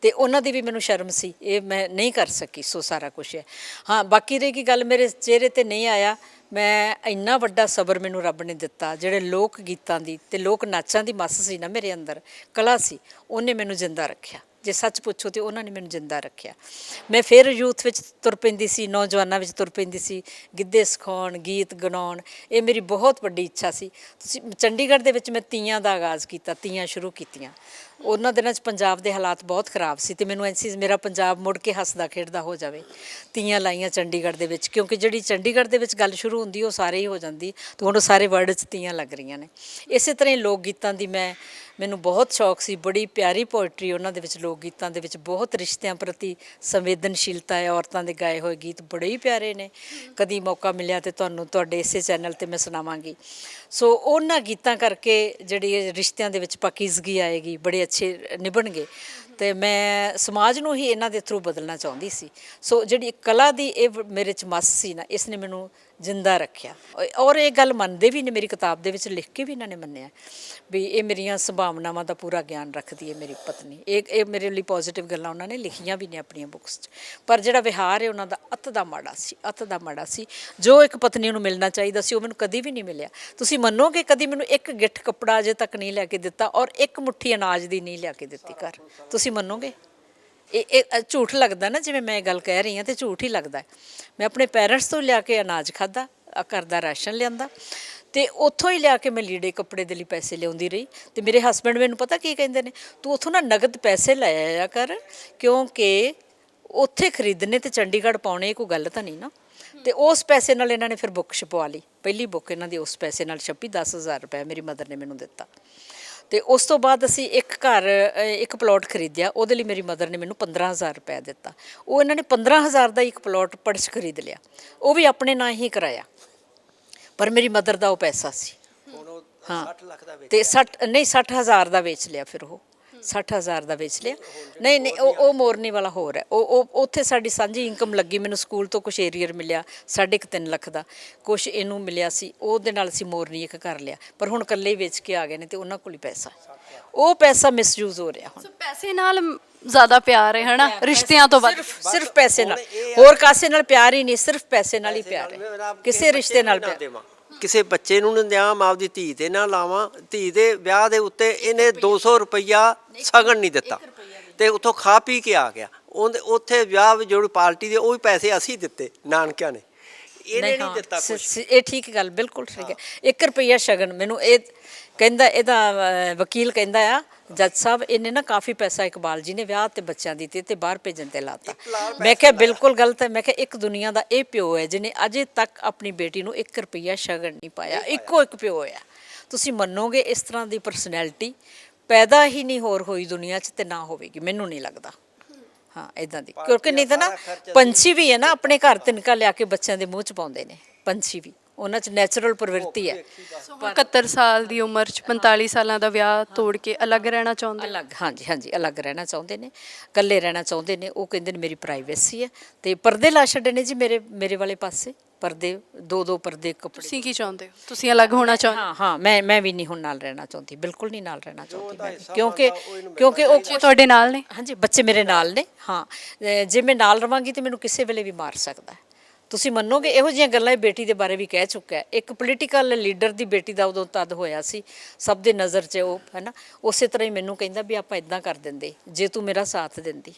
ਤੇ ਉਹਨਾਂ ਦੀ ਵੀ ਮੈਨੂੰ ਸ਼ਰਮ ਸੀ, ਇਹ ਮੈਂ ਨਹੀਂ ਕਰ ਸਕੀ। ਸੋ ਸਾਰਾ ਕੁਝ ਹੈ। ਹਾਂ, ਬਾਕੀ ਰਹੀ ਕਿ ਗੱਲ ਮੇਰੇ ਚਿਹਰੇ ਤੇ ਨਹੀਂ ਆਇਆ, ਮੈਂ ਇੰਨਾ ਵੱਡਾ ਸਬਰ ਮੈਨੂੰ ਰੱਬ ਨੇ ਦਿੱਤਾ, ਜਿਹੜੇ ਲੋਕ ਗੀਤਾਂ ਦੀ ਤੇ ਲੋਕ ਨਾਚਾਂ ਦੀ ਮੱਸ ਸੀ ਨਾ ਮੇਰੇ ਅੰਦਰ, ਕਲਾ ਸੀ, ਉਹਨੇ ਮੈਨੂੰ ਜਿੰਦਾ ਰੱਖਿਆ। ਜੇ ਸੱਚ ਪੁੱਛੋ ਤੇ ਉਹਨਾਂ ਨੇ ਮੈਨੂੰ ਜਿੰਦਾ ਰੱਖਿਆ। ਮੈਂ ਫਿਰ ਯੂਥ ਵਿੱਚ ਤੁਰ ਪੈਂਦੀ ਸੀ, ਨੌਜਵਾਨਾਂ ਵਿੱਚ ਤੁਰ ਪੈਂਦੀ ਸੀ, ਗਿੱਧੇ ਸਿਖਾਉਣ, ਗੀਤ ਗਾਉਣ, ਇਹ ਮੇਰੀ ਬਹੁਤ ਵੱਡੀ ਇੱਛਾ ਸੀ। ਤੁਸੀਂ ਚੰਡੀਗੜ੍ਹ ਦੇ ਵਿੱਚ ਮੈਂ ਤੀਆਂ ਦਾ ਆਗਾਜ਼ ਕੀਤਾ, ਤੀਆਂ ਸ਼ੁਰੂ ਕੀਤੀਆਂ। ਉਹਨਾਂ ਦਿਨਾਂ 'ਚ ਪੰਜਾਬ ਦੇ ਹਾਲਾਤ ਬਹੁਤ ਖਰਾਬ ਸੀ ਤੇ ਮੈਨੂੰ ਐਸੀ ਮੇਰਾ ਪੰਜਾਬ ਮੁੜ ਕੇ ਹੱਸਦਾ ਖੇਡਦਾ ਹੋ ਜਾਵੇ। ਤੀਆਂ ਲਾਈਆਂ ਚੰਡੀਗੜ੍ਹ ਦੇ ਵਿੱਚ, ਕਿਉਂਕਿ ਜਿਹੜੀ ਚੰਡੀਗੜ੍ਹ ਦੇ ਵਿੱਚ ਗੱਲ ਸ਼ੁਰੂ ਹੁੰਦੀ ਉਹ ਸਾਰੇ ਹੀ ਹੋ ਜਾਂਦੀ, ਤੇ ਹੁਣ ਉਹ ਸਾਰੇ ਵਰਲਡ 'ਚ ਤੀਆਂ ਲੱਗ ਰਹੀਆਂ ਨੇ। ਇਸੇ ਤਰ੍ਹਾਂ ਹੀ ਲੋਕ ਗੀਤਾਂ ਦੀ ਮੈਨੂੰ ਬਹੁਤ ਸ਼ੌਕ ਸੀ, ਬੜੀ ਪਿਆਰੀ ਪੋਇਟਰੀ ਉਹਨਾਂ ਦੇ ਵਿੱਚ, ਲੋਕ ਗੀਤਾਂ ਦੇ ਵਿੱਚ ਬਹੁਤ ਰਿਸ਼ਤਿਆਂ ਪ੍ਰਤੀ ਸੰਵੇਦਨਸ਼ੀਲਤਾ ਹੈ। ਔਰਤਾਂ ਦੇ ਗਾਏ ਹੋਏ ਗੀਤ ਬੜੇ ਹੀ ਪਿਆਰੇ ਨੇ, ਕਦੀ ਮੌਕਾ ਮਿਲਿਆ ਤੇ ਤੁਹਾਨੂੰ ਤੁਹਾਡੇ ਇਸੇ ਚੈਨਲ 'ਤੇ ਮੈਂ ਸੁਣਾਵਾਂਗੀ। ਸੋ ਉਹਨਾਂ ਗੀਤਾਂ ਕਰਕੇ ਜਿਹੜੀ ਰਿਸ਼ਤਿਆਂ ਦੇ ਵਿੱਚ ਪਾਕੀਜ਼ਗੀ ਆਏਗੀ, ਬੜੇ ਅੱਛੇ ਨਿਭਣਗੇ, ਤੇ ਮੈਂ ਸਮਾਜ ਨੂੰ ਹੀ ਇਹਨਾਂ ਦੇ ਥਰੂ ਬਦਲਣਾ ਚਾਹੁੰਦੀ ਸੀ। ਸੋ ਜਿਹੜੀ ਕਲਾ ਦੀ ਇਹ ਮੇਰੇ 'ਚ ਮੱਸ ਸੀ ਨਾ, ਇਸ ਨੇ ਮੈਨੂੰ ਜਿੰਦਾ ਰੱਖਿਆ। ਔਰ ਇਹ ਗੱਲ ਮੰਨਦੇ ਵੀ ਨੇ, ਮੇਰੀ ਕਿਤਾਬ ਦੇ ਵਿੱਚ ਲਿਖ ਕੇ ਵੀ ਇਹਨਾਂ ਨੇ ਮੰਨਿਆ ਵੀ ਇਹ ਮੇਰੀਆਂ ਸੰਭਾਵਨਾਵਾਂ ਦਾ ਪੂਰਾ ਗਿਆਨ ਰੱਖਦੀ ਹੈ ਮੇਰੀ ਪਤਨੀ। ਇਹ ਮੇਰੇ ਲਈ ਪੋਜ਼ੀਟਿਵ ਗੱਲਾਂ ਉਹਨਾਂ ਨੇ ਲਿਖੀਆਂ ਵੀ ਨੇ ਆਪਣੀਆਂ ਬੁੱਕਸ 'ਚ। ਪਰ ਜਿਹੜਾ ਵਿਹਾਰ ਹੈ ਉਹਨਾਂ ਦਾ ਅਤ ਦਾ ਮਾੜਾ ਸੀ, ਅਤ ਦਾ ਮਾੜਾ ਸੀ। ਜੋ ਇੱਕ ਪਤਨੀ ਨੂੰ ਮਿਲਣਾ ਚਾਹੀਦਾ ਸੀ ਉਹ ਮੈਨੂੰ ਕਦੀ ਵੀ ਨਹੀਂ ਮਿਲਿਆ। ਤੁਸੀਂ ਮੰਨੋਗੇ, ਕਦੀ ਮੈਨੂੰ ਇੱਕ ਗਿੱਠ ਕੱਪੜਾ ਅਜੇ ਤੱਕ ਨਹੀਂ ਲਿਆ ਕੇ ਦਿੱਤਾ, ਔਰ ਇੱਕ ਮੁੱਠੀ ਅਨਾਜ ਦੀ ਨਹੀਂ ਲਿਆ ਕੇ ਦਿੱਤੀ ਘਰ। ਤੁਸੀਂ ਮੰਨੋਗੇ? ਇਹ ਝੂਠ ਲੱਗਦਾ ਨਾ, ਜਿਵੇਂ ਮੈਂ ਇਹ ਗੱਲ ਕਹਿ ਰਹੀ ਹਾਂ ਤੇ ਝੂਠ ਹੀ ਲੱਗਦਾ। ਮੈਂ ਆਪਣੇ ਪੇਰੈਂਟਸ ਤੋਂ ਲਿਆ ਕੇ ਅਨਾਜ ਖਾਧਾ, ਘਰ ਦਾ ਰਾਸ਼ਨ ਲਿਆਂਦਾ, ਤੇ ਉੱਥੋਂ ਹੀ ਲਿਆ ਕੇ ਮੈਂ ਲੀੜੇ ਕੱਪੜੇ ਦੇ ਲਈ ਪੈਸੇ ਲਿਆਉਂਦੀ ਰਹੀ। ਤੇ ਮੇਰੇ ਹਸਬੈਂਡ ਮੈਨੂੰ ਪਤਾ ਕੀ ਕਹਿੰਦੇ ਨੇ, ਤੂੰ ਉੱਥੋਂ ਨਾ ਨਗਦ ਪੈਸੇ ਲੈ ਆਇਆ ਕਰ, ਕਿਉਂਕਿ ਉੱਥੇ ਖਰੀਦਣੇ ਤੇ ਚੰਡੀਗੜ੍ਹ ਪਾਉਣੇ ਇਹ ਕੋਈ ਗੱਲ ਤਾਂ ਨਹੀਂ ਨਾ। ਤੇ ਉਸ ਪੈਸੇ ਨਾਲ ਇਹਨਾਂ ਨੇ ਫਿਰ ਬੁੱਕ ਛਪਵਾ ਲਈ। ਪਹਿਲੀ ਬੁੱਕ ਇਹਨਾਂ ਦੀ ਉਸ ਪੈਸੇ ਨਾਲ ਛਪੀ, 10,000 ਰੁਪਏ ਮੇਰੀ ਮਦਰ ਨੇ ਮੈਨੂੰ ਦਿੱਤਾ। ਤੇ ਉਸ ਤੋਂ ਬਾਅਦ ਅਸੀਂ ਇੱਕ ਪਲਾਟ ਖਰੀਦਿਆ, ਉਹਦੇ ਲਈ ਮੇਰੀ ਮਦਰ ਨੇ ਮੈਨੂੰ 15,000 ਰੁਪਏ ਦਿੱਤਾ। ਉਹ ਇਹਨਾਂ ਨੇ 15,000 ਦਾ ਇੱਕ ਪਲਾਟ ਪੜਚ ਖਰੀਦ ਲਿਆ, ਉਹ ਵੀ ਆਪਣੇ ਨਾਂ ਹੀ ਕਰਾਇਆ, ਪਰ ਮੇਰੀ ਮਦਰ ਦਾ ਉਹ ਪੈਸਾ ਸੀ। ਹਾਂ, ਤੇ 60,000 ਦਾ ਵੇਚ ਲਿਆ। ਫਿਰ ਉਹ 60,000 ਦਾ ਵੇਚ ਲਿਆ। ਨਹੀਂ, ਉਹ ਮੋਰਨੀ ਵਾਲਾ ਹੋਰ ਹੈ। ਉਹ ਉੱਥੇ ਸਾਡੀ ਸਾਂਝੀ ਇਨਕਮ ਲੱਗੀ। ਮੈਨੂੰ ਸਕੂਲ ਤੋਂ ਕੁਛ ਏਰੀਅਰ ਮਿਲਿਆ 3.5 ਲੱਖ ਦਾ, ਕੁਛ ਇਹਨੂੰ ਮਿਲਿਆ ਸੀ, ਉਹਦੇ ਨਾਲ ਅਸੀਂ ਮੋਰਨੀ ਇੱਕ ਕਰ ਲਿਆ। ਪਰ ਹੁਣ ਇਕੱਲੇ ਹੀ ਵੇਚ ਕੇ ਆ ਗਏ ਨੇ ਤੇ ਉਹਨਾਂ ਕੋਲ ਹੀ ਪੈਸਾ, ਉਹ ਪੈਸਾ ਮਿਸਯੂਜ਼ ਹੋ ਰਿਹਾ ਹੁਣ। ਪੈਸੇ ਨਾਲ ਜ਼ਿਆਦਾ ਪਿਆਰ ਹੈ ਹਨਾ, ਰਿਸ਼ਤਿਆਂ ਤੋਂ ਵੱਧ। ਸਿਰਫ ਪੈਸੇ ਨਾਲ, ਹੋਰ ਕਾਸੇ ਨਾਲ ਪਿਆਰ ਹੀ ਨਹੀਂ, ਸਿਰਫ ਪੈਸੇ ਨਾਲ ਹੀ ਪਿਆਰ ਹੈ, ਕਿਸੇ ਰਿਸ਼ਤੇ ਨਾਲ ਪਿਆਰ। ਕਿਸੇ ਬੱਚੇ ਨੂੰ ਨਾ ਦਿਆਂ, ਮੈਂ ਆਪਦੀ ਧੀ ਤੇ ਨਾ ਲਾਵਾਂ। ਧੀ ਦੇ ਵਿਆਹ ਦੇ ਉੱਤੇ ਇਹਨੇ 200 ਰੁਪਈਆ ਸਗਨ ਨਹੀਂ ਦਿੱਤਾ, ਤੇ ਉੱਥੋਂ ਖਾ ਪੀ ਕੇ ਆ ਗਿਆ। ਉੱਥੇ ਵਿਆਹ ਵਿੱਚ ਜਿਹੜੀ ਪਾਰਟੀ ਦੇ ਉਹ ਵੀ ਪੈਸੇ ਅਸੀਂ ਦਿੱਤੇ, ਨਾਨਕਿਆਂ ਨੇ, ਇਹਨੇ ਨਹੀਂ ਦਿੱਤਾ ਕੁਛ। ਇਹ ਠੀਕ ਗੱਲ, ਬਿਲਕੁਲ ਠੀਕ ਹੈ। 1 ਰੁਪਈਆ ਸ਼ਗਨ। ਮੈਨੂੰ ਇਹ ਕਹਿੰਦਾ, ਇਹਦਾ ਵਕੀਲ ਕਹਿੰਦਾ ਆ, ਜੱਜ ਸਾਹਿਬ, ਇਹਨੇ ਨਾ ਕਾਫੀ ਪੈਸਾ ਇਕਬਾਲ ਜੀ ਨੇ ਵਿਆਹ ਤੇ ਬੱਚਿਆਂ ਦੀ ਤੇ ਬਾਹਰ ਭੇਜਣ ਤੇ ਲਾਤਾ। ਮੈਂ ਕਿਹਾ ਬਿਲਕੁਲ ਗਲਤ ਹੈ। ਮੈਂ ਕਿਹਾ ਇੱਕ ਦੁਨੀਆ ਦਾ ਇਹ ਪਿਓ ਹੈ ਜਿਹਨੇ ਅਜੇ ਤੱਕ ਆਪਣੀ ਬੇਟੀ ਨੂੰ 1 ਰੁਪਈਆ ਸ਼ਗਨ ਨਹੀਂ ਪਾਇਆ, ਇੱਕੋ ਇੱਕ ਪਿਓ ਆ। ਤੁਸੀਂ ਮੰਨੋਗੇ, ਇਸ ਤਰ੍ਹਾਂ ਦੀ ਪਰਸਨੈਲਿਟੀ ਪੈਦਾ ਹੀ ਨਹੀਂ ਹੋਰ ਹੋਈ ਦੁਨੀਆ 'ਚ, ਤੇ ਨਾ ਹੋਵੇਗੀ, ਮੈਨੂੰ ਨਹੀਂ ਲੱਗਦਾ। ਹਾਂ, ਇੱਦਾਂ ਦੀ, ਕਿਉਂਕਿ ਨਹੀਂ ਤਾਂ ਨਾ ਪੰਛੀ ਵੀ ਹੈ ਨਾ, ਆਪਣੇ ਘਰ ਤਿਨਕਾ ਲਿਆ ਕੇ ਬੱਚਿਆਂ ਦੇ ਮੂੰਹ 'ਚ ਪਾਉਂਦੇ ਨੇ। ਪੰਛੀ ਵੀ, ਉਹਨਾਂ 'ਚ ਨੈਚੁਰਲ ਪ੍ਰਵਿਰਤੀ ਹੈ। 71 ਸਾਲ ਦੀ ਉਮਰ 'ਚ 45 ਸਾਲਾਂ ਦਾ ਵਿਆਹ ਤੋੜ ਕੇ ਅਲੱਗ ਰਹਿਣਾ ਚਾਹੁੰਦੇ? ਅਲੱਗ, ਹਾਂਜੀ, ਅਲੱਗ ਰਹਿਣਾ ਚਾਹੁੰਦੇ ਨੇ, ਇਕੱਲੇ ਰਹਿਣਾ ਚਾਹੁੰਦੇ ਨੇ। ਉਹ ਕਹਿੰਦੇ ਨੇ ਮੇਰੀ ਪ੍ਰਾਈਵੇਸੀ ਹੈ, ਤੇ ਪਰਦੇ ਲਾ ਛੱਡੇ ਨੇ ਜੀ ਮੇਰੇ ਵਾਲੇ ਪਾਸੇ। ਪਰਦੇ ਦੋ ਪਰਦੇ ਕੱਪੜੇ। ਤੁਸੀਂ ਕੀ ਚਾਹੁੰਦੇ ਹੋ? ਤੁਸੀਂ ਅਲੱਗ ਹੋਣਾ ਚਾਹੁੰਦੇ ਹਾਂ ਹਾਂ, ਮੈਂ ਵੀ ਨਹੀਂ ਹੁਣ ਨਾਲ ਰਹਿਣਾ ਚਾਹੁੰਦੀ, ਬਿਲਕੁਲ ਨਹੀਂ ਨਾਲ ਰਹਿਣਾ ਚਾਹੁੰਦੀ ਮੈਂ ਵੀ। ਹਿੱਸਾ ਕਿਉਂਕਿ ਬਣਦਾ ਉਹ ਇਹਨੂੰ ਕਿਉਂਕਿ ਉਹ ਹੋ? ਤੁਹਾਡੇ ਨਾਲ ਨੇ? ਹਾਂਜੀ, ਬੱਚੇ ਮੇਰੇ ਨਾਲ ਨੇ। ਹਾਂ, ਜੇ ਮੈਂ ਨਾਲ ਰਵਾਂਗੀ ਤੇ ਮੈਨੂੰ ਕਿਸੇ ਵੇਲੇ ਵੀ ਮਾਰ ਸਕਦਾ ਹੈ। ਤੁਸੀਂ ਮੰਨੋਗੇ ਇਹੋ ਜਿਹੀਆਂ ਗੱਲਾਂ ਇਹ ਬੇਟੀ ਦੇ ਬਾਰੇ ਵੀ ਕਹਿ ਚੁੱਕਾ ਹੈ। ਇੱਕ ਪੋਲੀਟੀਕਲ ਲੀਡਰ ਦੀ ਬੇਟੀ ਦਾ ਉਦੋਂ ਤਦ ਹੋਇਆ ਸੀ, ਸਭ ਦੇ ਨਜ਼ਰ 'ਚ ਉਹ ਹੈ ਨਾ। ਉਸੇ ਤਰ੍ਹਾਂ ਹੀ ਮੈਨੂੰ ਕਹਿੰਦਾ ਵੀ ਆਪਾਂ ਇਦਾਂ ਕਰ ਦਿੰਦੇ ਜੇ ਤੂੰ ਮੇਰਾ ਸਾਥ ਦਿੰਦੀ,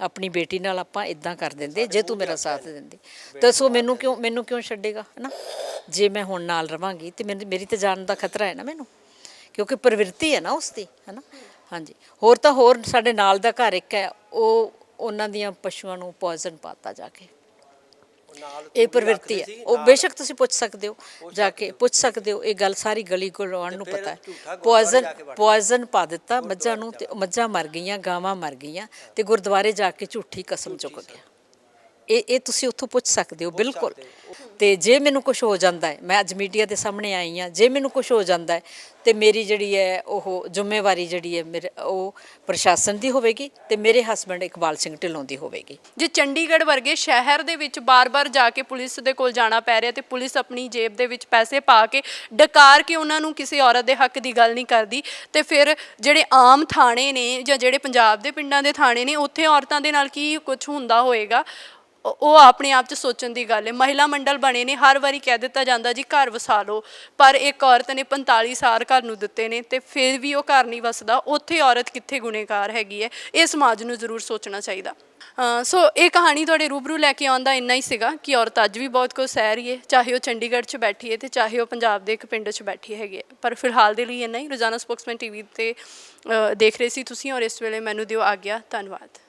ਆਪਣੀ ਬੇਟੀ ਨਾਲ ਆਪਾਂ ਇਦਾਂ ਕਰ ਦਿੰਦੇ ਜੇ ਤੂੰ ਮੇਰਾ ਸਾਥ ਦਿੰਦੀ। ਦੱਸੋ ਮੈਨੂੰ ਕਿਉਂ ਛੱਡੇਗਾ ਹੈ ਨਾ। ਜੇ ਮੈਂ ਹੁਣ ਨਾਲ ਰਵਾਂਗੀ ਤੇ ਮੇਰੀ ਤਾਂ ਜਾਨ ਦਾ ਖਤਰਾ ਹੈ ਨਾ ਮੈਨੂੰ, ਕਿਉਂਕਿ ਪ੍ਰਵਿਰਤੀ ਹੈ ਨਾ ਉਸਦੀ, ਹੈ ਨਾ। ਹਾਂਜੀ, ਹੋਰ ਸਾਡੇ ਨਾਲ ਦਾ ਘਰ ਇੱਕ ਹੈ, ਉਹ ਉਹਨਾਂ ਦੀਆਂ ਪਸ਼ੂਆਂ ਨੂੰ ਪੋਇਜ਼ਨ ਪਾਤਾ ਜਾ ਕੇ। ਇਹ ਪ੍ਰਵਿਰਤੀ ਹੈ। ਉਹ ਬੇਸ਼ੱਕ ਤੁਸੀਂ ਪੁੱਛ ਸਕਦੇ ਹੋ, ਜਾ ਕੇ ਪੁੱਛ ਸਕਦੇ ਹੋ, ਇਹ ਗੱਲ ਸਾਰੀ ਗਲੀ ਗੁਆਂਢ ਨੂੰ ਪਤਾ ਹੈ। ਪੋਇਜ਼ਨ ਪਾ ਦਿੱਤਾ ਮੱਝਾਂ ਨੂੰ, ਤੇ ਮੱਝਾਂ ਮਰ ਗਈਆਂ, ਗਾਵਾਂ ਮਰ ਗਈਆਂ, ਤੇ ਗੁਰਦੁਆਰੇ ਜਾ ਕੇ ਝੂਠੀ ਕਸਮ ਚੁੱਕ ਗਿਆ। ਇਹ ਤੁਸੀਂ ਉੱਥੋਂ ਪੁੱਛ ਸਕਦੇ ਹੋ ਬਿਲਕੁਲ। ਤੇ ਜੇ ਮੈਨੂੰ ਕੁਝ ਹੋ ਜਾਂਦਾ ਹੈ, ਮੈਂ ਅੱਜ ਮੀਡੀਆ ਦੇ ਸਾਹਮਣੇ ਆਈ ਹਾਂ, ਜੇ ਮੈਨੂੰ ਕੁਝ ਹੋ ਜਾਂਦਾ ਹੈ ਤੇ ਮੇਰੀ ਜਿਹੜੀ ਹੈ ਉਹ ਜ਼ਿੰਮੇਵਾਰੀ ਜਿਹੜੀ ਹੈ ਮੇਰੇ ਉਹ ਪ੍ਰਸ਼ਾਸਨ ਦੀ ਹੋਵੇਗੀ, ਤੇ ਮੇਰੇ ਹਸਬੈਂਡ ਇਕਬਾਲ ਸਿੰਘ ਢਿੱਲੋਂ ਦੀ ਹੋਵੇਗੀ। ਜੇ ਚੰਡੀਗੜ੍ਹ ਵਰਗੇ ਸ਼ਹਿਰ ਦੇ ਵਿੱਚ ਬਾਰ-ਬਾਰ ਜਾ ਕੇ ਪੁਲਿਸ ਦੇ ਕੋਲ ਜਾਣਾ ਪੈ ਰਿਹਾ ਤੇ ਪੁਲਿਸ ਆਪਣੀ ਜੇਬ ਦੇ ਵਿੱਚ ਪੈਸੇ ਪਾ ਕੇ ਡਕਾਰ ਕੇ ਉਹਨਾਂ ਨੂੰ ਕਿਸੇ ਔਰਤ ਦੇ ਹੱਕ ਦੀ ਗੱਲ ਨਹੀਂ ਕਰਦੀ, ਤੇ ਫਿਰ ਜਿਹੜੇ ਆਮ ਥਾਣੇ ਨੇ ਜਾਂ ਜਿਹੜੇ ਪੰਜਾਬ ਦੇ ਪਿੰਡਾਂ ਦੇ ਥਾਣੇ ਨੇ ਉੱਥੇ ਔਰਤਾਂ ਦੇ ਨਾਲ ਕੀ ਕੁਝ ਹੁੰਦਾ ਹੋਏਗਾ, ਉਹ ਆਪਣੇ ਆਪ 'ਚ ਸੋਚਣ ਦੀ ਗੱਲ ਹੈ। ਮਹਿਲਾ ਮੰਡਲ ਬਣੇ ਨੇ, ਹਰ ਵਾਰੀ ਕਹਿ ਦਿੱਤਾ ਜਾਂਦਾ ਜੀ ਘਰ ਵਸਾ ਲਓ, ਪਰ ਇੱਕ ਔਰਤ ਨੇ 45 ਸਾਲ ਘਰ ਨੂੰ ਦਿੱਤੇ ਨੇ ਤੇ ਫਿਰ ਵੀ ਉਹ ਘਰ ਨਹੀਂ ਵਸਦਾ। ਉੱਥੇ ਔਰਤ ਕਿੱਥੇ ਗੁਨੇਗਾਰ ਹੈਗੀ ਹੈ, ਇਹ ਸਮਾਜ ਨੂੰ ਜ਼ਰੂਰ ਸੋਚਣਾ ਚਾਹੀਦਾ। ਸੋ ਇਹ ਕਹਾਣੀ ਤੁਹਾਡੇ ਰੂਬਰੂ ਲੈ ਕੇ ਆਉਣ ਦਾ ਇੰਨਾ ਹੀ ਸੀਗਾ ਕਿ ਔਰਤ ਅੱਜ ਵੀ ਬਹੁਤ ਕੁਝ ਸਹਿ ਰਹੀ ਹੈ, ਚਾਹੇ ਉਹ ਚੰਡੀਗੜ੍ਹ 'ਚ ਬੈਠੀ ਹੈ ਤੇ ਚਾਹੇ ਉਹ ਪੰਜਾਬ ਦੇ ਇੱਕ ਪਿੰਡ 'ਚ ਬੈਠੀ ਹੈਗੀ ਹੈ। ਪਰ ਫਿਲਹਾਲ ਦੇ ਲਈ ਇੰਨਾ ਹੀ। ਰੋਜ਼ਾਨਾ ਸਪੋਕਸਮੈਨ TV ਤੇ ਦੇਖ ਰਹੇ ਸੀ ਤੁਸੀਂ, ਔਰ ਇਸ ਵੇਲੇ ਮੈਨੂੰ ਦਿਓ ਆਗਿਆ। ਧੰਨਵਾਦ।